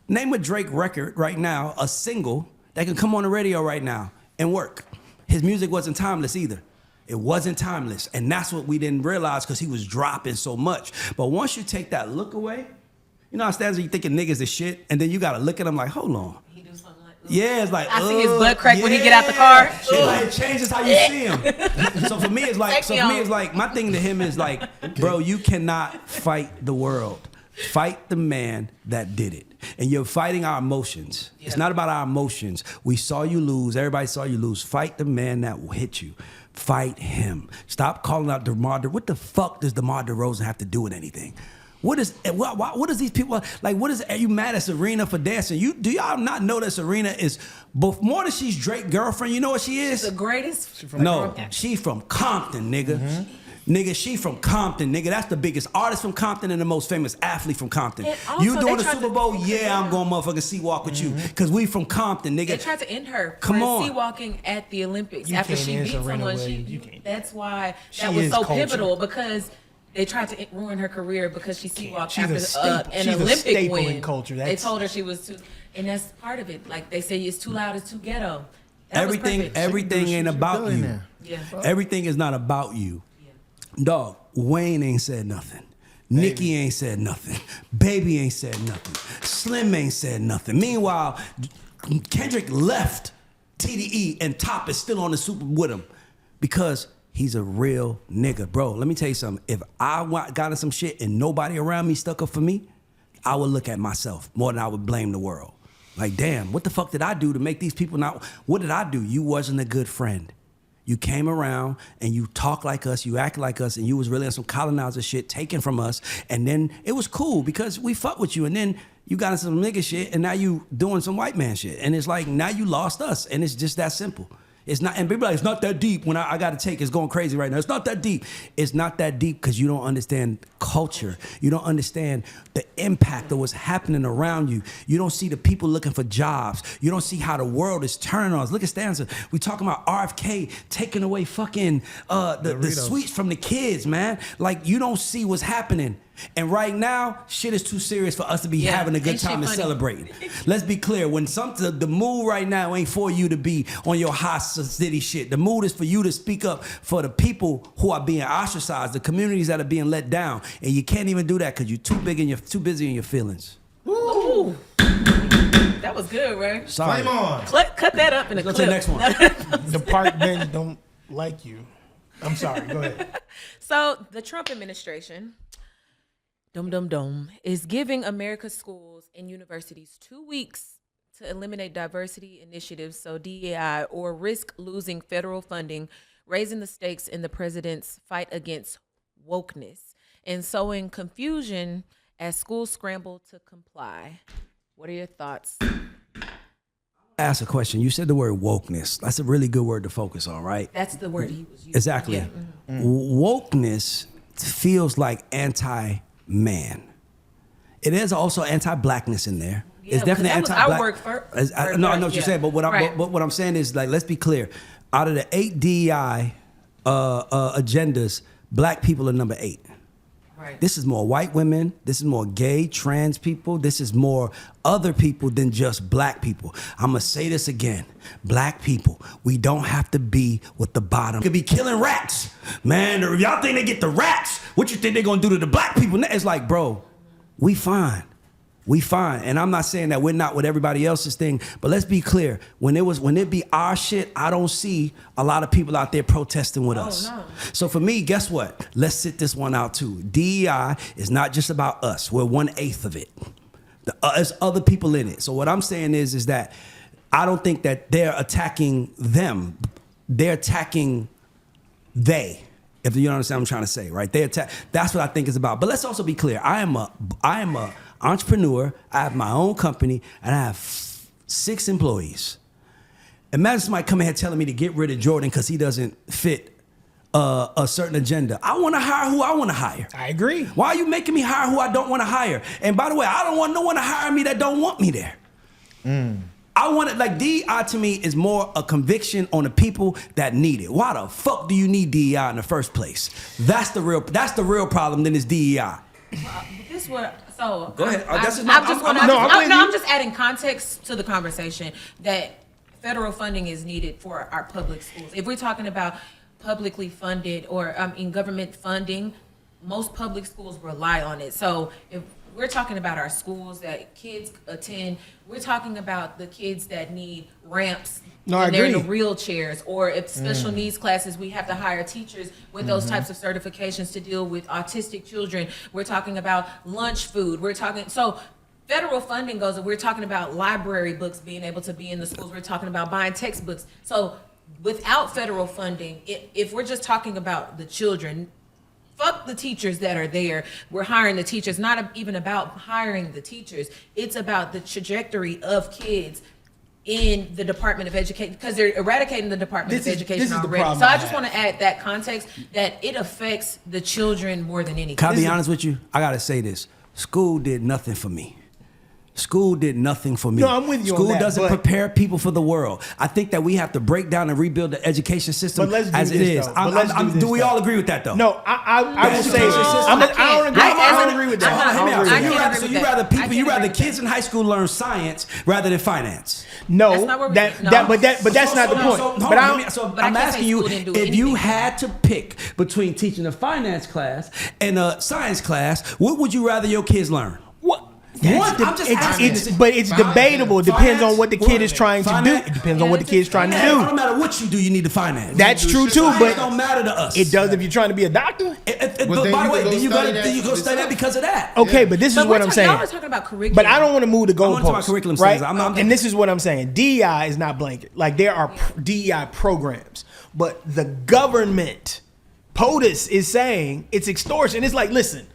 Name a Drake record right now, a single, that can come on the radio right now and work. His music wasn't timeless either. It wasn't timeless. And that's what we didn't realize because he was dropping so much. But once you take that look away, you know how Stanza, you thinking niggas is shit, and then you gotta look at him like, hold on. He do something like, yeah, it's like, I see his butt crack when he get out the car. Like, it changes how you see him. So for me, it's like, my thing to him is like, bro, you cannot fight the world. Fight the man that did it. And you're fighting our emotions. Yeah. It's not about our emotions. We saw you lose. Everybody saw you lose. Fight the man that will hit you. Fight him. Stop calling out DeMar. What the fuck does DeMar DeRozan have to do with anything? What is these people like? Are you mad at Serena for dancing? Do y'all not know that Serena is both more than she's Drake's girlfriend? You know what she is? The greatest. She's from Compton, nigga. Mm-hmm. Nigga, she from Compton, nigga. That's the biggest artist from Compton and the most famous athlete from Compton. You doing the Super Bowl? Yeah, I'm going motherfucking sea-walk with you. Because we from Compton, nigga. They tried to end her sea-walking at the Olympics after she beat someone. That's why that was so pivotal, because they tried to ruin her career because she sea-walked after an Olympic win. They told her she was too, and that's part of it. Like they say, it's too loud, it's too ghetto. Everything ain't about you. Yeah. Everything is not about you. Dog, Wayne ain't said nothing. Nicki ain't said nothing. Baby ain't said nothing. Slim ain't said nothing. Meanwhile, Kendrick left TDE and Top is still on the Super with him because he's a real nigga. Bro, let me tell you something. If I got in some shit and nobody around me stuck up for me, I would look at myself more than I would blame the world. Like, damn, what the fuck did I do to make these people not... What did I do? You wasn't a good friend. You came around and you talked like us, you acted like us, and you was really on some colonizer shit taken from us. And then it was cool because we fuck with you. And then you got into some nigga shit and now you doing some white man shit. And it's like, now you lost us. And it's just that simple. It's not, and people are like, it's not that deep. When I got to take, it's going crazy right now. It's not that deep. It's not that deep because you don't understand culture. You don't understand the impact of what's happening around you. You don't see the people looking for jobs. You don't see how the world is turning on us. Look at Stanza. We talking about RFK taking away fucking the sweets from the kids, man. Like, you don't see what's happening. And right now, shit is too serious for us to be having a good time and celebrating. Let's be clear. When the mood right now ain't for you to be on your high city shit. The mood is for you to speak up for the people who are being ostracized, the communities that are being let down. And you can't even do that because you're too busy in your feelings. Ooh. That was good, right? Sorry. Flame on. Cut that up in a clip. Go to the next one. The park bench don't like you. I'm sorry. Go ahead. So the Trump administration... is giving America's schools and universities 2 weeks to eliminate diversity initiatives, so DEI, or risk losing federal funding, raising the stakes in the president's fight against wokeness, and sowing confusion as schools scramble to comply. What are your thoughts? Ask a question. You said the word wokeness. That's a really good word to focus on, right? That's the word he was using. Exactly. Yeah. Wokeness feels like anti-man. It is also anti-blackness in there. Yeah, it's definitely anti-black. I work for. I know what you're saying, but what I'm saying is, like, let's be clear. Out of the 8 DEI agendas, black people are number 8. Right. This is more white women. This is more gay, trans people. This is more other people than just black people. I'm going to say this again. Black people, we don't have to be with the bottom. We could be killing rats. Man, if y'all think they get the rats, what you think they're going to do to the black people? It's like, bro, we fine. We fine. And I'm not saying that we're not with everybody else's thing, but let's be clear. When it be our shit, I don't see a lot of people out there protesting with us. No. So for me, guess what? Let's sit this one out too. DEI is not just about us. We're 1/8 of it. There's other people in it. So what I'm saying is that I don't think that they're attacking them. They're attacking they. If you understand what I'm trying to say, right? That's what I think it's about. But let's also be clear. I am a entrepreneur. I have my own company, and I have 6 employees. Imagine somebody coming here telling me to get rid of Jordan because he doesn't fit a certain agenda. I want to hire who I want to hire. I agree. Why are you making me hire who I don't want to hire? And by the way, I don't want no one to hire me that don't want me there. I want it like DEI to me is more a conviction on the people that need it. Why the fuck do you need DEI in the first place? That's the real problem. Then it's DEI. This what so Go ahead. I'm just adding context to the conversation that federal funding is needed for our public schools. If we're talking about publicly funded or in government funding, most public schools rely on it. So if we're talking about our schools that kids attend, we're talking about the kids that need ramps. I They're in agree. the wheelchairs, or if special needs classes, we have to hire teachers with those types of certifications to deal with autistic children. We're talking about lunch food. So federal funding goes, we're talking about library books being able to be in the schools. We're talking about buying textbooks. So without federal funding, if we're just talking about the children, fuck the teachers that are there. We're hiring the teachers. Not even about hiring the teachers. It's about the trajectory of kids in the Department of Education, because they're eradicating the Department of Education already. So I just want to add that context that it affects the children more than anything. Can I be honest with you? I gotta say this. School did nothing for me. School did nothing for me. No, I'm with you on School that, doesn't but- prepare people for the world. I think that we have to break down and rebuild the education system But let's do as it this, is. though. But let's do this, Do we though. all agree with that, though? No, I will say this. I I don't agree with that. I Hear me out. I can't agree So with you that. rather I can't you rather agree with kids that. in high school learn science rather than finance? No, That's not where we- that, no. that, but that's not the point. But I I'm can't asking say you, school didn't do if you anything. had to pick between teaching a finance class and a science class, what would you rather your kids learn? what? I'm just asking. But it's debatable. It depends on what the kid is trying to do. Finance? It depends on what the kid's trying to No do. matter what you do, you need to finance. That's true too, It but don't matter to us. it does if you're trying to be a doctor. But Well, then by the you way, could then you go go study that study that yourself. because of that. Okay, but this is But what I'm saying. Y'all were talking about curriculum. But I don't want to move the wanna talk about goalposts, curriculum right? standards. I'm And this is what I'm saying. DEI is not blanket. Like there are DEI programs, but the government, POTUS, is saying it's extortion. It's like, listen,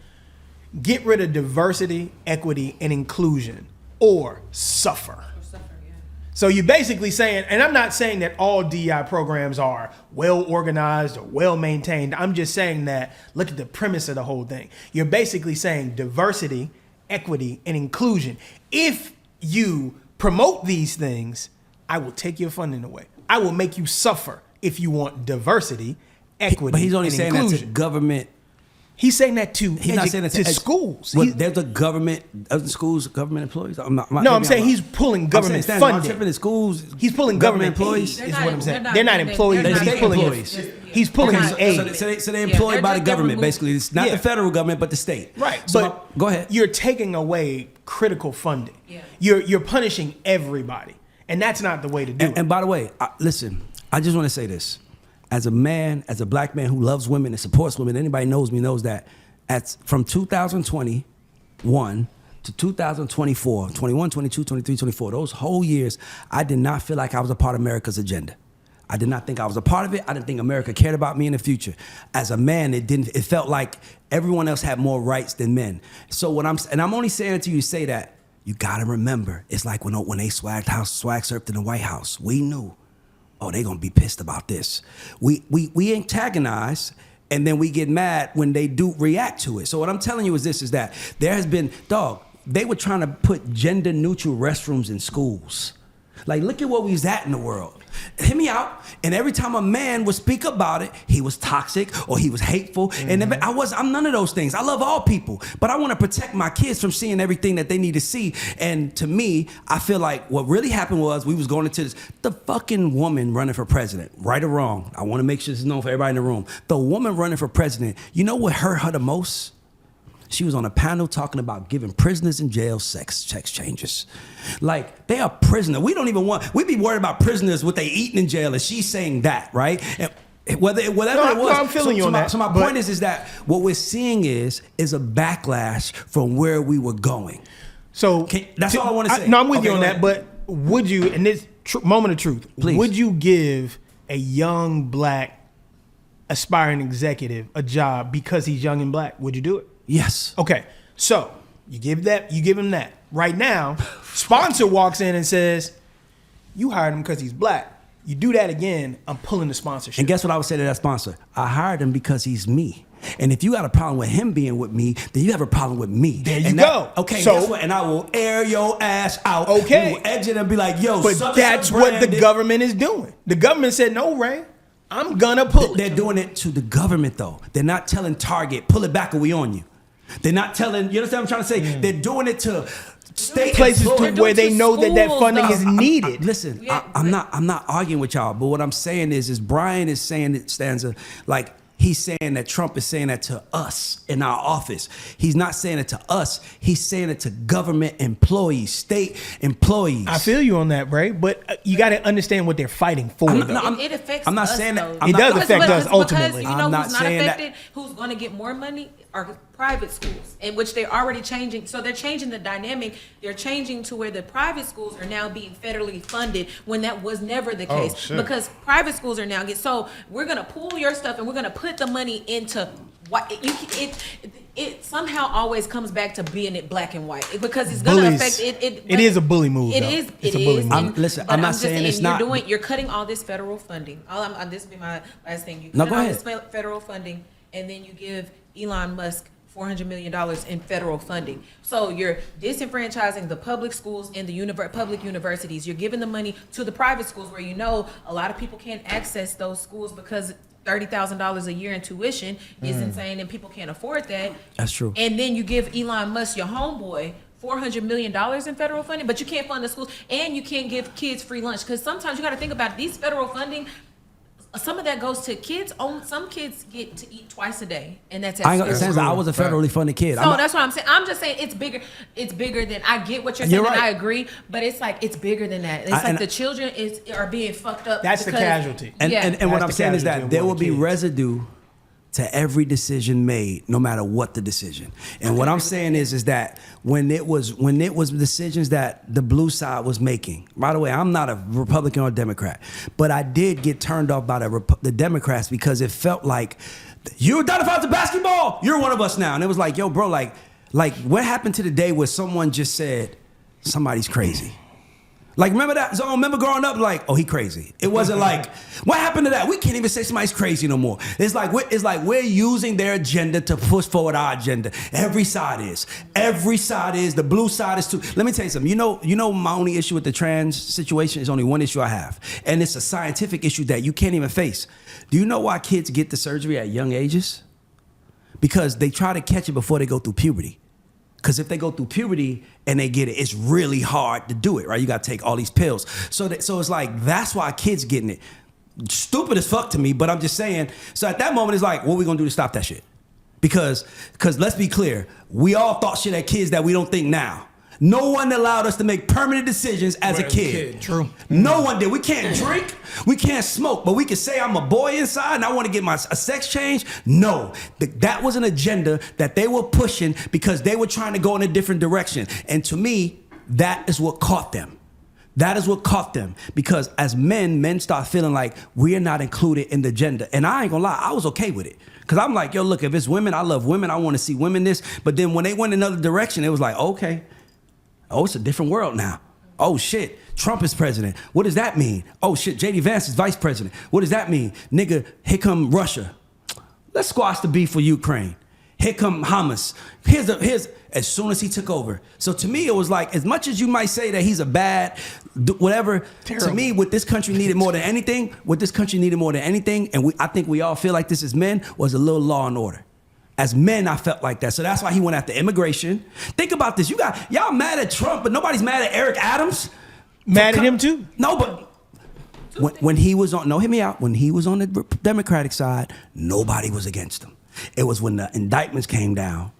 get rid of diversity, equity, and inclusion, or suffer. So you're basically saying, and I'm not saying that all DEI programs are well organized or well maintained. I'm just saying that, look at the premise of the whole thing. You're basically saying diversity, equity, and inclusion. If you promote these things, I will take your funding away. I will make you suffer if you want diversity, equity, But he's only and saying that to inclusion. government. He's saying that to He's not saying that to schools. Well, He's- there's a government, other schools, government employees. I'm saying he's pulling government funding. In schools, He's pulling government employees. employees, is They're what I'm not- saying. they're They're not not- employees. they're not He's state pulling employees. He's pulling Okay, the so aid. So they're Yeah, employed they're- by the they're government, removed. basically. It's not Yeah. the federal government, but the state. Right, So but go ahead. You're taking away critical funding. Yeah. You're punishing everybody, and that's not the way to do it. And by the way, listen, I just want to say this. As a man, as a black man who loves women and supports women, anybody knows me knows that from 2021 to 2024, 21, 22, 23, 24, those whole years, I did not feel like I was a part of America's agenda. I did not think I was a part of it. I didn't think America cared about me in the future. As a man, it felt like everyone else had more rights than men. So I'm only saying it to you to say that you gotta remember, it's like when they swag surfed in the White House. We knew, oh, they gonna be pissed about this. We antagonize, and then we get mad when they do react to it. So what I'm telling you is this, is that there has been, they were trying to put gender neutral restrooms in schools. Like, look at what we was at in the world. Hear me out. And every time a man would speak about it, he was toxic or he was hateful. And I'm none of those things. I love all people, but I want to protect my kids from seeing everything that they need to see. And to me, I feel like what really happened was we was going into this, the fucking woman running for president, right or wrong. I want to make sure this is known for everybody in the room. The woman running for president, you know what hurt her the most? She was on a panel talking about giving prisoners in jail sex changes. Like, they are prisoners. We be worried about prisoners, what they eating in jail, and she's saying that, right? And whatever it was. I'm feeling you on that. So my point is that what we're seeing is a backlash from where we were going. So that's all I want to say. No, I'm with you on that, but would you, in this moment of truth, please, would you give a young black aspiring executive a job because he's young and black? Would you do it? Yes. Okay. So you give him that. Right now, sponsor walks in and says, you hired him because he's black. You do that again, I'm pulling the sponsorship. And guess what I would say to that sponsor? I hired him because he's me. And if you got a problem with him being with me, then you have a problem with me. There you go. Okay, so, guess what? And I will air your ass out. Okay. You will edge it and be like, yo, but that's what the government is doing. The government said, no, Ray, I'm gonna pull it. They're doing it to the government, though. They're not telling Target, pull it back or we on you. They're not telling, you understand what I'm trying to say? They're doing it to state places where they know that funding is needed. Listen, I'm not arguing with y'all, but what I'm saying is Brian is saying it, Stanza, like he's saying that Trump is saying that to us in our office. He's not saying it to us. He's saying it to government employees, state employees. I feel you on that, Ray, but you got to understand what they're fighting for. It affects I'm not us, saying though. that. It does affect us ultimately. Because you know I'm not who's not saying affected, who's going to get more money are private schools, in which they're already changing. So they're changing the dynamic. They're changing to where the private schools are now being federally funded when that was never the case. Because private schools are now so we're going to pool your stuff and we're going to put the money into what it somehow always comes back to being it black and white because it's going to affect it. It is a bully move. It's a bully move. Listen, I'm not saying it's not. You're cutting all this federal funding. This will be my last thing. You cut all this federal funding, and then you give Elon Musk $400 million in federal funding. So you're disenfranchising the public schools and the public universities. You're giving the money to the private schools where a lot of people can't access those schools because $30,000 a year in tuition is insane and people can't afford that. That's true. And then you give Elon Musk, your homeboy, $400 million in federal funding, but you can't fund the schools and you can't give kids free lunch because sometimes you got to think about these federal funding. Some of that goes to kids. Some kids get to eat twice a day, and that's I was a federally funded kid. So that's what I'm saying. I'm just saying it's bigger. It's bigger than I get what you're saying, and I agree. But it's like it's bigger than that. It's the children are being fucked up. That's the casualty. And what I'm saying is that there will be residue to every decision made, no matter what the decision. And what I'm saying is that when it was decisions that the blue side was making. By the way, I'm not a Republican or Democrat, but I did get turned off by the Democrats because it felt like you identified the basketball. You're one of us now, and it was like, yo, bro, like what happened to the day where someone just said somebody's crazy? Like, remember that? So, remember growing up, like, oh, he crazy. It wasn't like, what happened to that? We can't even say somebody's crazy no more. It's like we're using their agenda to push forward our agenda. Every side is. The blue side is too. Let me tell you something. You know my only issue with the trans situation is only one issue I have. And it's a scientific issue that you can't even face. Do you know why kids get the surgery at young ages? Because they try to catch it before they go through puberty. Because if they go through puberty and they get it, it's really hard to do it, right? You got to take all these pills. So it's like, that's why kids getting it. Stupid as fuck to me, but I'm just saying. So at that moment, it's like, what are we going to do to stop that shit? Because let's be clear, we all thought shit at kids that we don't think now. No one allowed us to make permanent decisions as a kid. True. No one did. We can't drink. We can't smoke. But we can say I'm a boy inside and I want to get a sex change. No. That was an agenda that they were pushing because they were trying to go in a different direction. And to me, that is what caught them. That is what caught them. Because as men start feeling like we're not included in the agenda. And I ain't gonna lie, I was okay with it. Because I'm like, yo, look, if it's women, I love women. I want to see women this. But then when they went another direction, it was like, okay. Oh, it's a different world now. Oh, shit. Trump is president. What does that mean? Oh, shit. J.D. Vance is vice president. What does that mean? Nigga, here come Russia. Let's squash the beef for Ukraine. Here come Hamas. Here's as soon as he took over. So to me, it was like, as much as you might say that he's a bad, whatever, to me, what this country needed more than anything, and I think we all feel like this as men, was a little law and order. As men, I felt like that. So that's why he went after immigration. Think about this. Y'all mad at Trump, but nobody's mad at Eric Adams. Mad at him too? No, but when he was on, hear me out. When he was on the Democratic side, nobody was against him. It was when the indictments came down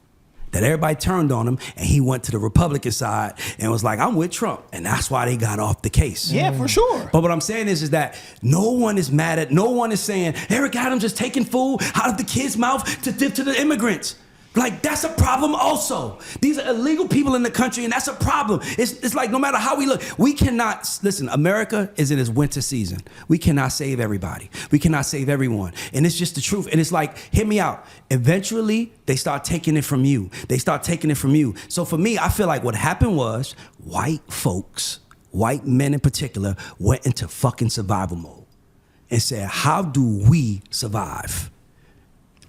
that everybody turned on him, and he went to the Republican side and was like, I'm with Trump. And that's why they got off the case. Yeah, for sure. But what I'm saying is that no one is mad at, no one is saying, Eric Adams is taking food out of the kid's mouth to give to the immigrants. Like, that's a problem also. These are illegal people in the country, and that's a problem. It's like, no matter how we look, we cannot, listen, America is in its winter season. We cannot save everybody. We cannot save everyone. And it's just the truth. And it's like, hear me out. Eventually, they start taking it from you. They start taking it from you. So for me, I feel like what happened was white folks, white men in particular, went into fucking survival mode and said, how do we survive?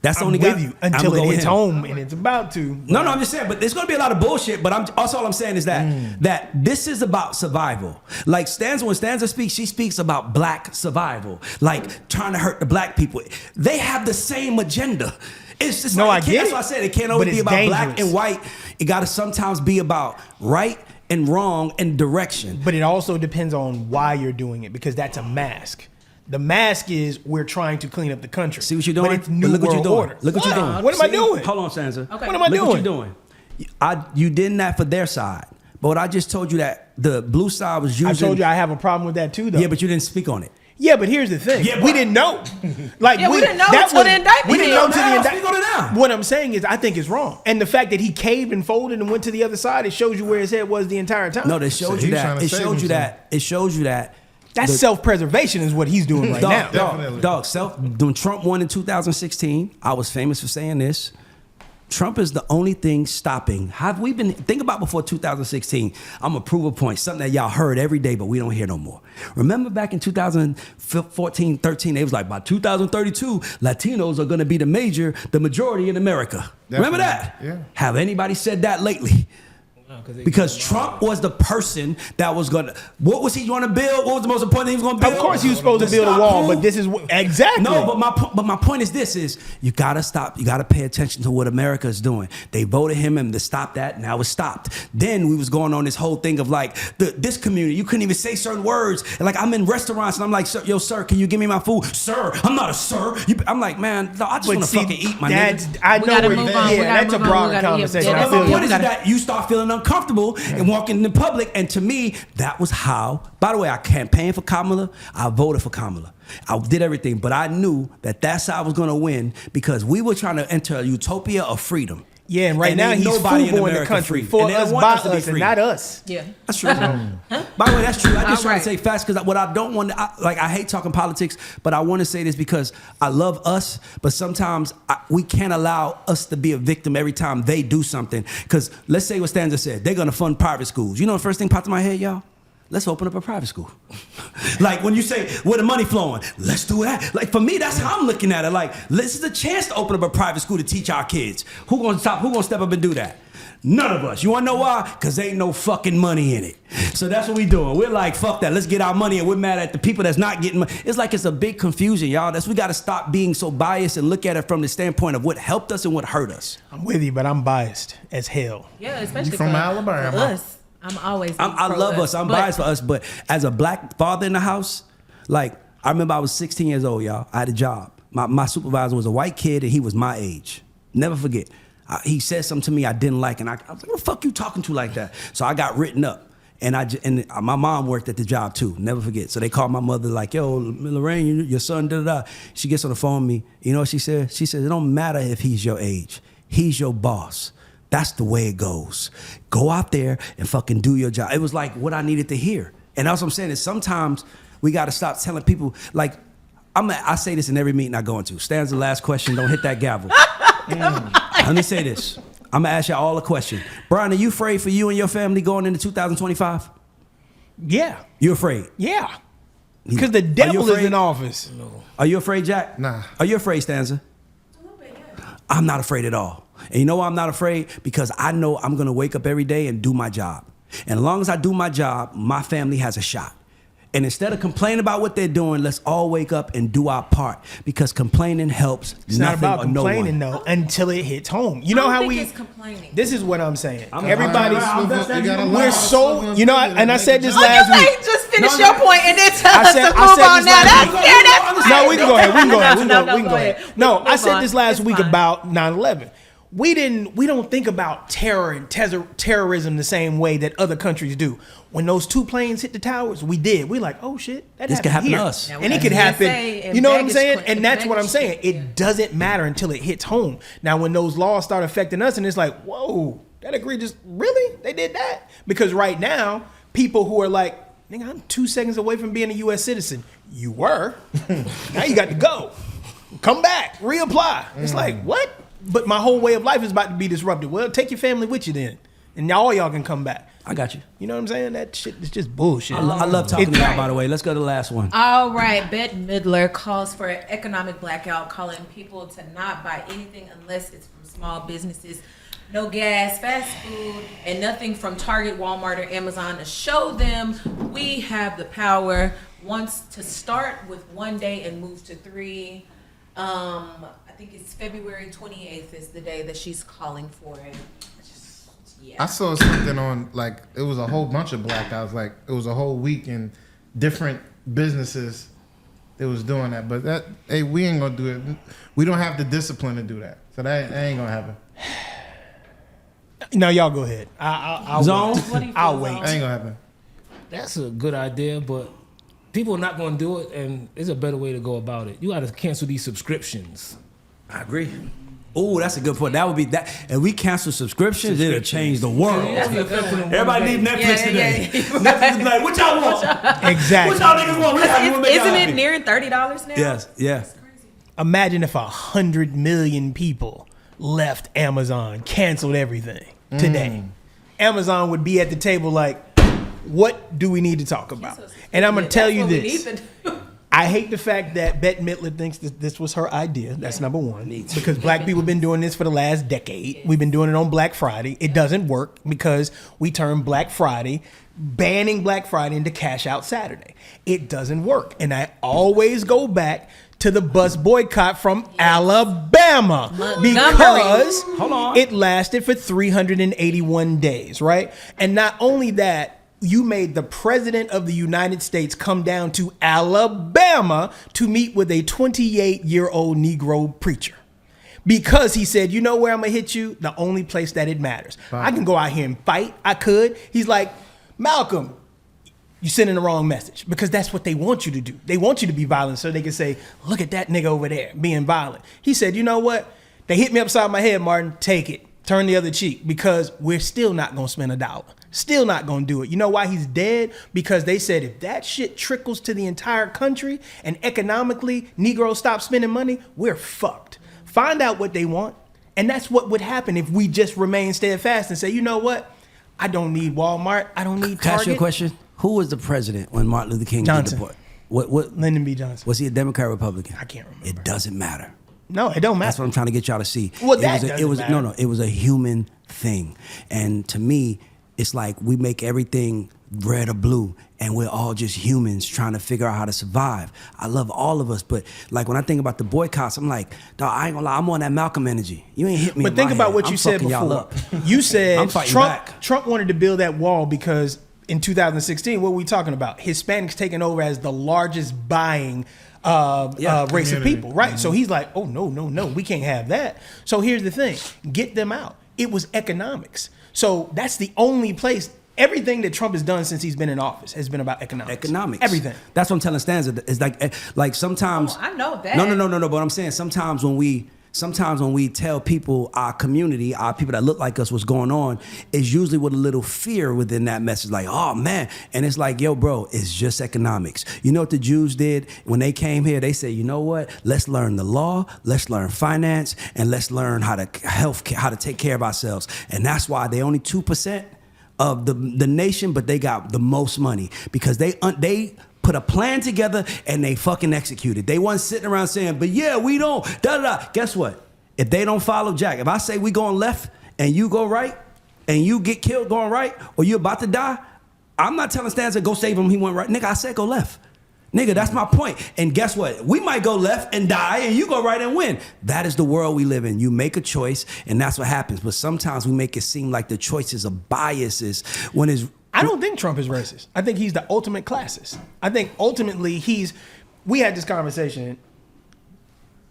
That's the only with guy you until it hits home, and it's about to. No, I'm just saying, but there's gonna be a lot of bullshit. But all I'm saying is that this is about survival. Like when Stanza speaks, she speaks about black survival, like trying to hurt the black people. They have the same agenda. It's just I get that's it. why I said it can't always be about black and white. It gotta sometimes be about right and wrong and direction. But it also depends on why you're doing it, because that's a mask. The mask is we're trying to clean up the country. See what you're doing? But it's new look what world you're doing. order. Look what you're doing. What am I doing? Hold on, Stanza. Okay. What am I doing? Look what you're doing. You did that for their side. But what I just told you that the blue side was using. I told you I have a problem with that too, though. Yeah, but you didn't speak on it. Yeah, but here's the thing. Yeah, we didn't know. Like, we didn't know until the indictment. We didn't know until the Speak on it indictment. now. What I'm saying is, I think it's wrong. And the fact that he caved and folded and went to the other side, it shows you where his head was the entire time. No, they showed you that. It showed you that. It shows you that. That's self-preservation is what he's doing right now. When Trump won in 2016, I was famous for saying this. Trump is the only thing stopping. Have we been, think about before 2016, I'm gonna prove a point, something that y'all heard every day, but we don't hear no more. Remember back in 2014, 13, they was like, by 2032, Latinos are gonna be the majority in America. Definitely. Remember that? Yeah. Have anybody said that lately? Because Trump was the person that was gonna. What was he going to build? What was the most important thing he was going to build? Of course, he was supposed to build a wall, but this is exactly. No, but my point is this: is you gotta stop. You gotta pay attention to what America is doing. They voted him to stop that. Now it's stopped. Then we was going on this whole thing of like this community. You couldn't even say certain words. And like I'm in restaurants and I'm like, sir, can you give me my food? Sir, I'm not a sir. I'm like, man, no, I just want to fucking eat my nigga. I know where you're. Yeah, that's a broader conversation. So my point is that you start feeling uncomfortable and walking in the public, and to me, that was how. By the way, I campaigned for Kamala. I voted for Kamala. I did everything, but I knew that side was going to win because we were trying to enter a utopia of freedom. Yeah, and right now he's nobody in the country for us, by us, and not us. Yeah, that's true. By the way, that's true. I just trying to say fast because what I don't want, I hate talking politics, but I want to say this because I love us, but sometimes we can't allow us to be a victim every time they do something. Because let's say what Stanza said, they're gonna fund private schools. You know the first thing popped in my head, y'all? Let's open up a private school. Like when you say, where the money flowing? Let's do that. Like for me, that's how I'm looking at it. Like this is a chance to open up a private school to teach our kids. Who gonna step up and do that? None of us. You wanna know why? Cause ain't no fucking money in it. So that's what we doing. We're like, fuck that. Let's get our money, and we're mad at the people that's not getting money. It's like it's a big confusion, y'all. We gotta stop being so biased and look at it from the standpoint of what helped us and what hurt us. I'm with you, but I'm biased as hell. Yeah, especially from Alabama. For us. I love us. I'm biased for us, but as a black father in the house, like I remember I was 16 years old, y'all. I had a job. My supervisor was a white kid and he was my age. Never forget. He said something to me I didn't like, and I was like, "What the fuck you talking to like that?" So I got written up, and my mom worked at the job too. Never forget. So they called my mother like, "Yo, Lorraine, your son da da da." She gets on the phone with me. You know what she said? She said, "It don't matter if he's your age. He's your boss. That's the way it goes. Go out there and fucking do your job." It was like what I needed to hear. And that's what I'm saying is sometimes we got to stop telling people, like, I say this in every meeting I go into. Stanza, last question, don't hit that gavel. Let me say this. I'm going to ask you all a question. Brian, are you afraid for you and your family going into 2025? Yeah. You afraid? Yeah. Because the devil is in office. No. Are you afraid, Jack? Nah. Are you afraid, Stanza? A little bit, yeah. I'm not afraid at all. And you know why I'm not afraid? Because I know I'm going to wake up every day and do my job. And as long as I do my job, my family has a shot. And instead of complaining about what they're doing, let's all wake up and do our part. Because complaining helps it's nothing not about or no complaining, one. though, until it hits home. You know how it's complaining. This is what I'm saying. Everybody's. We're so. You know, and I said this last you week. can't just finish your point and then tell us to move on now. That's No, we can go ahead. We can go ahead. No, No, I said this last week about 9/11. we don't think about terror and terrorism the same way that other countries do. When those 2 planes hit the towers, we did. We're like, oh shit, this could happen here. to us. And it could happen. You know what I'm saying? And that's what I'm saying. It doesn't matter until it hits home. Now, when those laws start affecting us, and it's like, whoa, that egregious, really? They did that? Because right now, people who are like, nigga, I'm 2 seconds away from being a U.S. citizen. You were. Now you got to go. Come back, reapply. It's like, what? But my whole way of life is about to be disrupted. Well, take your family with you then. And all y'all can come back. I got you. You know what I'm saying? That shit is just bullshit. I love talking to y'all, by the way. Let's go to the last one. All right. Bette Midler calls for an economic blackout, calling people to not buy anything unless it's from small businesses. No gas, fast food, and nothing from Target, Walmart, or Amazon to show them we have the power. Wants to start with 1 day and move to 3. I think it's February 28th is the day that she's calling for it. I saw something on, like, it was a whole bunch of blackouts. Like, it was a whole week and different businesses that was doing that. But that, hey, we ain't gonna do it. We don't have the discipline to do that. So that ain't gonna happen. No, y'all go ahead. I'll Zone? wait. I'll wait. That ain't gonna happen. That's a good idea, but people are not going to do it, and there's a better way to go about it. You got to cancel these subscriptions. I agree. Oh, that's a good point. That would be that. And we cancel subscriptions, it'll change the world. Everybody need Netflix today. Netflix be like, what y'all want? Exactly. What y'all niggas want? Isn't it nearing $30 now? Yes, yeah. Imagine if 100 million people left Amazon, canceled everything today. Amazon would be at the table like, what do we need to talk about? And I'm going to tell you this. I hate the fact that Bette Midler thinks that this was her idea. That's number one. Because black people have been doing this for the last decade. We've been doing it on Black Friday. It doesn't work because we turn Black Friday, banning Black Friday into Cash Out Saturday. It doesn't work. And I always go back to the bus boycott from Alabama because it lasted for 381 days, right? And not only that, you made the president of the United States come down to Alabama to meet with a 28-year-old Negro preacher because he said, you know where I'm going to hit you? The only place that it matters. Wow. I can go out here and fight. I could. He's like, Malcolm, you're sending the wrong message because that's what they want you to do. They want you to be violent so they can say, look at that nigga over there being violent. He said, you know what? They hit me upside my head, Martin. Take it. Turn the other cheek because we're still not going to spend $1. Still not going to do it. You know why he's dead? Because they said if that shit trickles to the entire country and economically Negroes stop spending money, we're fucked. Find out what they want. And that's what would happen if we just remain steadfast and say, you know what? I don't need Walmart. I don't need Target. Can I ask you a question? Who was the president when Martin Luther King Johnson. did the boy? What? Lyndon B. Johnson. Was he a Democrat or Republican? I can't remember. It doesn't matter. No, it don't matter. That's what I'm trying to get y'all to see. Well, it was a human thing. And to me, it's like we make everything red or blue and we're all just humans trying to figure out how to survive. I love all of us, but like when I think about the boycotts, I'm like, dog, I ain't gonna lie, I'm on that Malcolm energy. You ain't hit me. But think about what you said before. You said Trump wanted to build that wall because in 2016, what were we talking about? Hispanics taking over as the largest buying race of people, right? Mm-hmm. So he's like, oh, no, we can't have that. So here's the thing, get them out. It was economics. So that's the only place. Everything that Trump has done since he's been in office has been about economics. Everything. That's what I'm telling Stanza. It's like sometimes. I know that. No. But I'm saying sometimes when we tell people, our community, our people that look like us, what's going on, is usually with a little fear within that message. Like, oh man, and it's like, yo, bro, it's just economics. You know what the Jews did when they came here? They said, you know what? Let's learn the law, let's learn finance, and let's learn how to take care of ourselves. And that's why they only 2% of the nation, but they got the most money because they put a plan together and they fucking executed. They wasn't sitting around saying, but yeah, we don't, da-da-da. Guess what? If they don't follow Jack, if I say we going left and you go right and you get killed going right or you about to die, I'm not telling Stanza go save him, he went right. Nigga, I said go left. Nigga, that's my point. And guess what? We might go left and die and you go right and win. That is the world we live in. You make a choice and that's what happens. But sometimes we make it seem like the choices are biases when it's... I don't think Trump is racist. I think he's the ultimate classist. I think ultimately we had this conversation.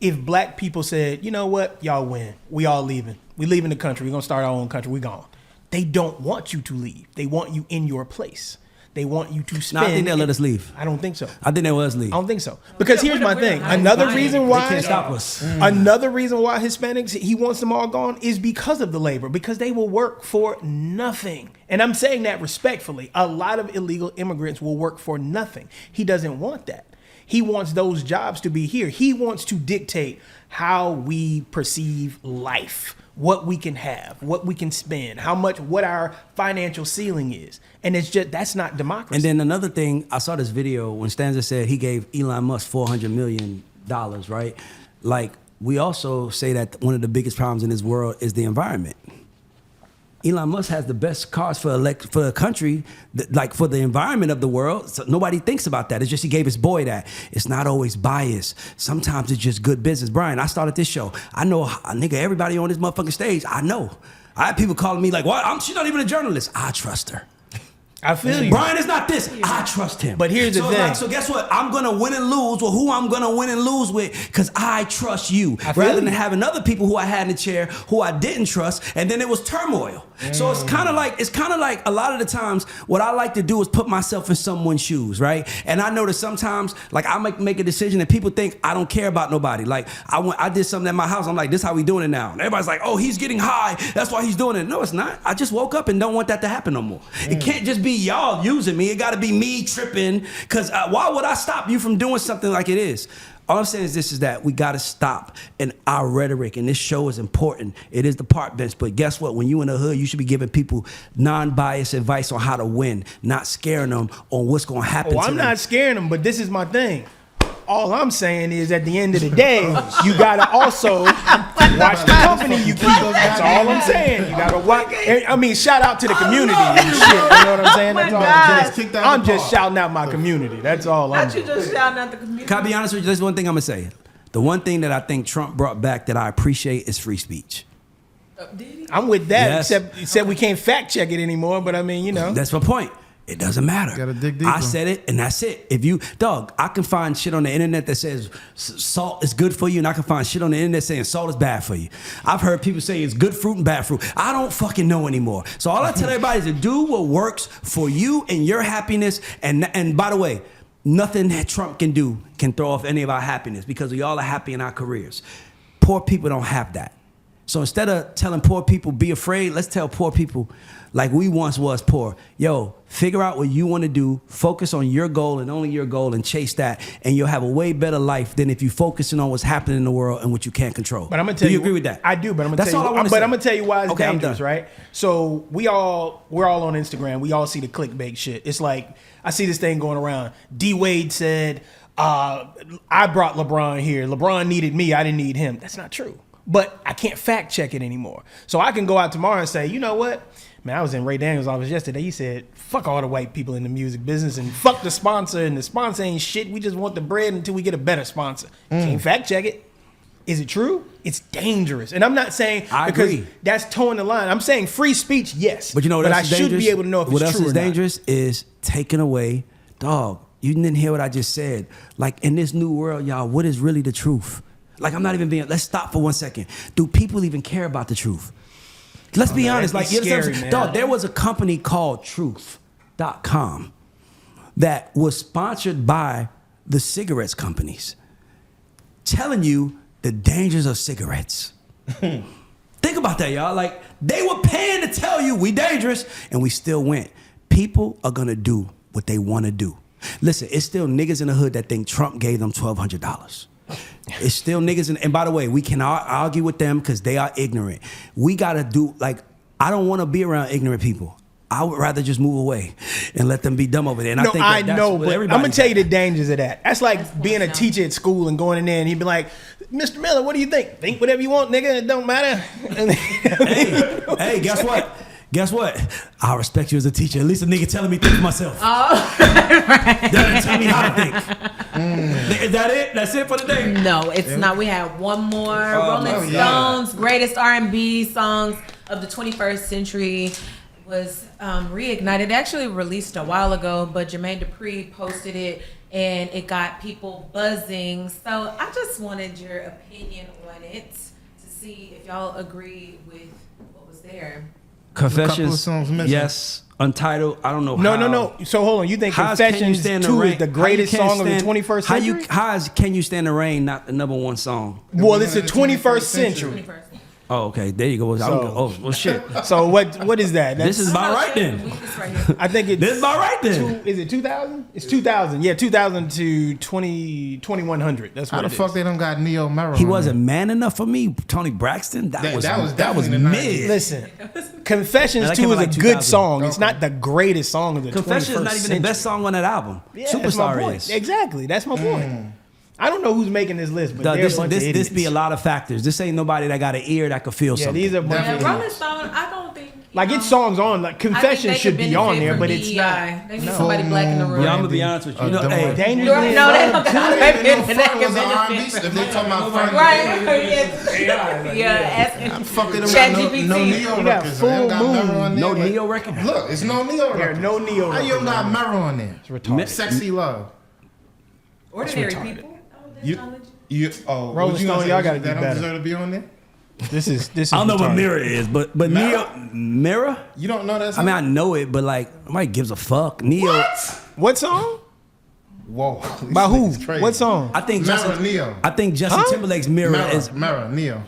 If black people said, you know what, y'all win, we all leaving. We leaving the country. We're gonna start our own country. We gone. They don't want you to leave. They want you in your place. They want you to spend. No, I think they'll let us leave. I don't think so. I think they will let us leave. I don't think so. Because here's my thing. Another reason why They can't stop us. Another reason why Hispanics, he wants them all gone is because of the labor, because they will work for nothing. And I'm saying that respectfully. A lot of illegal immigrants will work for nothing. He doesn't want that. He wants those jobs to be here. He wants to dictate how we perceive life, what we can have, what we can spend, how much, what our financial ceiling is. And it's just, that's not democracy. And then another thing, I saw this video when Stanza said he gave Elon Musk $400 million, right? Like, we also say that one of the biggest problems in this world is the environment. Elon Musk has the best cars for a country, like for the environment of the world. So nobody thinks about that. It's just he gave his boy that. It's not always biased. Sometimes it's just good business. Brian, I started this show. I know a nigga, everybody on this motherfucking stage, I know. I have people calling me like, what? She's not even a journalist. I trust her. I feel you. Brian is not this. I trust him. But here's the thing. Like, so guess what? I'm going to win and lose with who I'm going to win and lose with because I trust you. Rather than having other people who I had in the chair who I didn't trust, and then it was turmoil. So it's kind of like a lot of the times what I like to do is put myself in someone's shoes, right? And I know that sometimes like I make a decision and people think I don't care about nobody. Like I did something at my house. I'm like, this is how we doing it now. And everybody's like, oh, he's getting high. That's why he's doing it. No, it's not. I just woke up and don't want that to happen no more. It can't just be y'all using me. It got to be me tripping. Because why would I stop you from doing something like it is? All I'm saying is this, is that we got to stop in our rhetoric, and this show is important. It is the park bench, but guess what? When you in the hood, you should be giving people non-biased advice on how to win, not scaring them on what's going to happen to them. I'm not scaring them, but this is my thing. All I'm saying is at the end of the day, you got to also watch the company you keep. That's all I'm saying. You got to watch. I mean, shout out to the community and shit. You know what I'm saying? That's all I'm just shouting out my community. That's all I'm doing. Not you just shouting out the community. Can I be honest with you? There's one thing I'm going to say. The one thing that I think Trump brought back that I appreciate is free speech. I'm with that, Yes. except we can't fact check it anymore. But I mean, you know. That's my point. It doesn't matter. Gotta dig deeper. I said it, and that's it. If you, I can find shit on the internet that says salt is good for you, and I can find shit on the internet saying salt is bad for you. I've heard people say it's good fruit and bad fruit. I don't fucking know anymore. So all I tell everybody is to do what works for you and your happiness. And by the way, nothing that Trump can do can throw off any of our happiness because we all are happy in our careers. Poor people don't have that. So instead of telling poor people, be afraid, let's tell poor people, like we once was poor, yo, figure out what you want to do, focus on your goal and only your goal and chase that, and you'll have a way better life than if you're focusing on what's happening in the world and what you can't control. But I'm gonna tell you agree with that? I do, but I'm gonna That's tell you. all I wanna But say. I'm gonna tell you why it's Okay, I'm dangerous, done. right? So we're all on Instagram. We all see the clickbait shit. It's like I see this thing going around. D Wade said, "I brought LeBron here. LeBron needed me. I didn't need him." That's not true. But I can't fact check it anymore. So I can go out tomorrow and say, you know what? Man, I was in Ray Daniels' office yesterday. He said, fuck all the white people in the music business and fuck the sponsor. And the sponsor ain't shit. We just want the bread until we get a better sponsor. Can't fact check it. Is it true? It's dangerous. And I'm not saying I because agree. that's towing the line. I'm saying free speech, yes. But you know what I else is should dangerous? be able to know if what it's else true is or not. dangerous is taking away, dog, you didn't hear what I just said. Like in this new world, y'all, what is really the truth? Like I'm not even being, let's stop for 1 second. Do people even care about the truth? Let's be honest. Like, you scary, understand? man. Dog, there was a company called Truth.com that was sponsored by the cigarettes companies telling you the dangers of cigarettes. Think about that, y'all. Like, they were paying to tell you we dangerous, and we still went. People are gonna do what they wanna do. Listen, it's still niggas in the hood that think Trump gave them $1,200. It's still niggas, and by the way, we cannot argue with them because they are ignorant. We gotta do, like, I don't wanna be around ignorant people. I would rather just move away and let them be dumb over there. And No, I think I that's know, what but I'm everybody's gonna tell you at. the dangers of that. That's like being a teacher at school and going in there and he'd be like, Mr. Miller, what do you think? Think whatever you want, nigga. It don't matter. Hey, guess what? Guess what? I respect you as a teacher. At least a nigga telling me think for myself. Oh, That didn't tell me how to think. Is that it? That's it for the day? no, it's not. We have one more. Rolling Stones' greatest R&B songs of the 21st century was reignited. Actually released a while ago, but Jermaine Dupri posted it and it got people buzzing. So I just wanted your opinion on it to see if y'all agree with what was there. Confessions. A couple of songs missing. Yes. Untitled. I don't know. No. So hold on. You think Confessions 2 is the greatest song of the 21st century? How is Can You Stand the Rain not the number one song? Well, it's the 21st century. 21st. Oh, okay. There you go. Well, shit. So what is that? This is about right then. I think it's This is about right then. Is it 2000? It's 2000. Yeah, 2000 to 2100. That's How what the fuck they don't got Neo Mero? He wasn't man enough for me. Tony Braxton. That was definitely the mid. Listen, Confessions That 2 came is out a like good 2000. song. It's not the greatest song of the 21st Confessions is not even century. the best song on that album. Yeah, that's my Superstar point. is. Exactly. That's my point. I don't know who's making this list, but Dog, they're a bunch of this idiots. be a lot of factors. This ain't nobody that got an ear that could feel Yeah, something. these are a bunch Yeah, of Rolling idiots. Stone, I don't think. Like it's songs on, like Confessions should be on there, but it's not. They need somebody black in the room. Yeah, I'm gonna be honest with you. You know, hey, Dangerously No, they Love don't. If they talking about Frank, Right. Yeah. fucking Chat no GPT. Neo You got records. Full They don't got Moon. Mero on there. no Like, Neo record. Look, it's no Neo There are records. no Neo How you don't got Mero on there? retarded. Sexy Love. Ordinary retarded. people. Rolling what you gonna Stone, say? y'all gotta That do don't better. deserve to be on there? This is I don't know what retarded. Mirror is, but Neo Mirror. You don't know that I song? mean, I know it, but like, nobody gives a fuck. Neo. What song? Whoa. By who? This is crazy. What song? I think Mero, Justin. Neo. I think Justin Huh? Timberlake's Mirror is. Mero, Neo.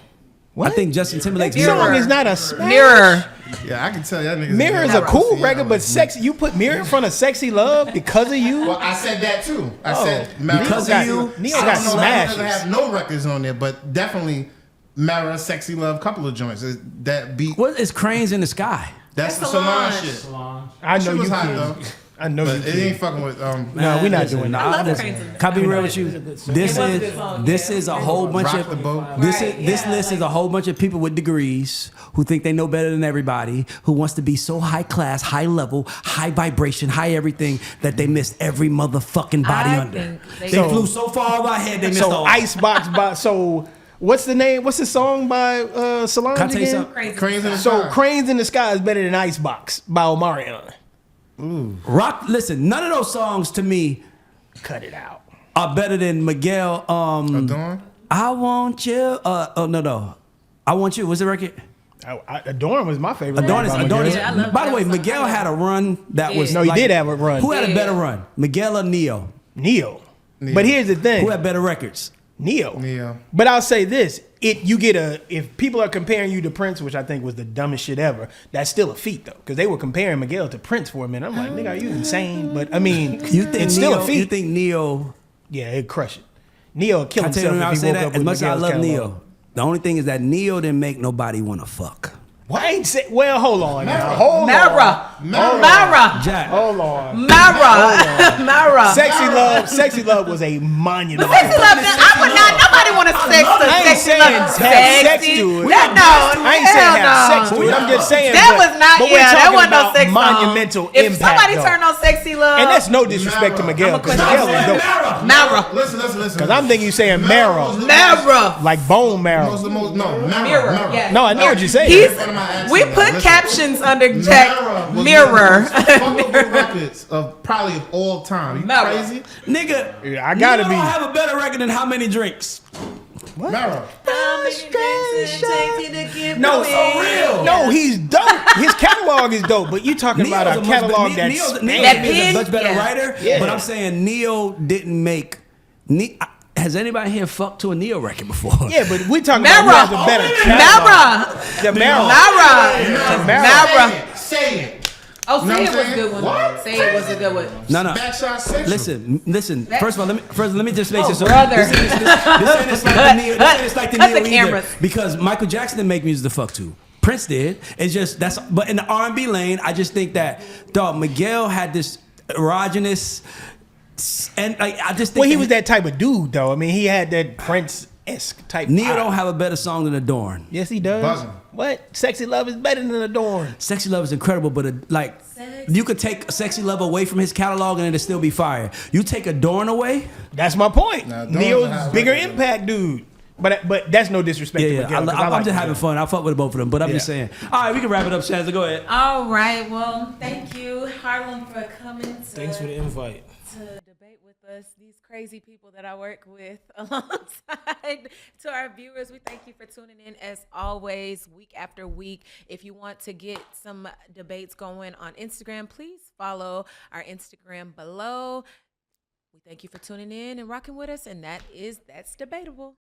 What? I think Justin Timberlake's That song Mirror. is not a smash. Mirror. Yeah, I can tell y'all niggas. Mirror is a cool record, but sexy. You put Mirror in front of Sexy Love because of you. Well, I said that too. I Oh, said Mero. because of you. Neo I got don't know that smashes. doesn't have no records on there, but definitely Mara, Sexy Love, couple of joints. That beat. What is Cranes in the Sky? That's the That's Solange Solange. shit. I She know was you hot can. though. I know But you it can. ain't fucking with No, we're not listen, doing nah, that. love listen, Cranes in the Can I be Sky. real with you? This was a is good song, this yeah. is a whole bunch Rock of the boat. this Right, is this yeah, list is a whole bunch of people with degrees who think they know better than everybody, who wants to be so high class, high level, high vibration, high everything that they missed every motherfucking body I under. think They they- flew so far overhead they missed So all. Icebox by what's the name? What's the song by Solange Can I tell you again? something? Crazy. Cranes in the So Sky. Cranes in the Sky is better than Icebox by Omarion. Rock. Listen, none of those songs to me Cut it out. are better than Miguel. Adorn? I want you. No. I want you. What's the record? Adorn was my favorite. Adorn by is. Miguel. Yeah, I love By the way, Miguel's Miguel song. had a run that was. No, he did have a run. Who had a Yeah. better run, Miguel or Neo? Neo. But here's the thing. Who had better records? Neo. Neo. But I'll say this: if people are comparing you to Prince, which I think was the dumbest shit ever, that's still a feat though, because they were comparing Miguel to Prince for a minute. I'm like, nigga, are you insane? But I mean, You think it's Neo, still a feat. You think Neo? Yeah, it'd crush it. Neo would kill I tell you himself when I if he say woke that. up As with much as I Miguel's love catalog. Neo, the only thing is that Neo didn't make nobody want to fuck. I ain't say. Well, hold on. Now. Mara. Hold Mara. on. Mara. Jack. Hold on. Mara. Mara. Sexy Love was a monument. Sexy Love. I would not. Nobody want to sex to I ain't Sexy saying Love. have sex Sexy. to it. That no. I ain't saying hell have no. sex to it. I'm just saying That but- was not. but we're Yeah, that talking wasn't no about sex song. monumental If impact. somebody though. turned on Sexy Love, And that's no disrespect to Miguel, because question Miguel is dope. Mara. Listen. Because I'm thinking you saying marrow, Mara. like bone marrow. Mirror. Yeah. No, I know what you're saying. We put captions under Jack Mirror. Records of probably of all time. You Mara. crazy? Nigga, Yeah, I gotta Neo be. don't have a better record than How Many Drinks? Mara. No, so real. No, he's dope. His catalog is dope, but you talking about a catalog that's Neo's That a pig? much better Yeah. writer. Yeah. But I'm saying Neo didn't make. Has anybody here fucked to a Neo record before? yeah, but we talking about who Mara. has a better catalog. Mara. The Mara. Mara. Say it. Oh, Know Say what It I'm was a saying? good one. What? Say It was a good one. No. Backshot Central. Listen. First of all, let me just make this. brother. This ain't like the Neo. This ain't like the Cut Neo the either. cameras. Because Michael Jackson didn't make music to fuck to. Prince did. It's just But in the R&B lane, I just think that Miguel had this erogenous, and like I just think. Well, he was that type of dude, though. I mean, he had that Prince-esque type. Neo vibe. don't have a better song than Adorn. Yes, he does. Buzzing. What? Sexy Love is better than Adorn. Sexy Love is incredible, but you could take Sexy Love away from his catalog and it'll still be fire. You take Adorn away, That's my point. Nah, Adorn's Neo's a high bigger record, impact dude. But that's no disrespect to Miguel. 'Cause I I'm like just having Miguel. fun. I fuck with both of them, but I'm just Yeah. saying. All right, we can wrap it up, Shanza. Go ahead. All right. Well, thank you, Harlem, for coming to Thanks for the invite. to debate. debate with us, these crazy people that I work with alongside. To our viewers, we thank you for tuning in as always, week after week. If you want to get some debates going on Instagram, please follow our Instagram below. We thank you for tuning in and rocking with us, and that's Debatable.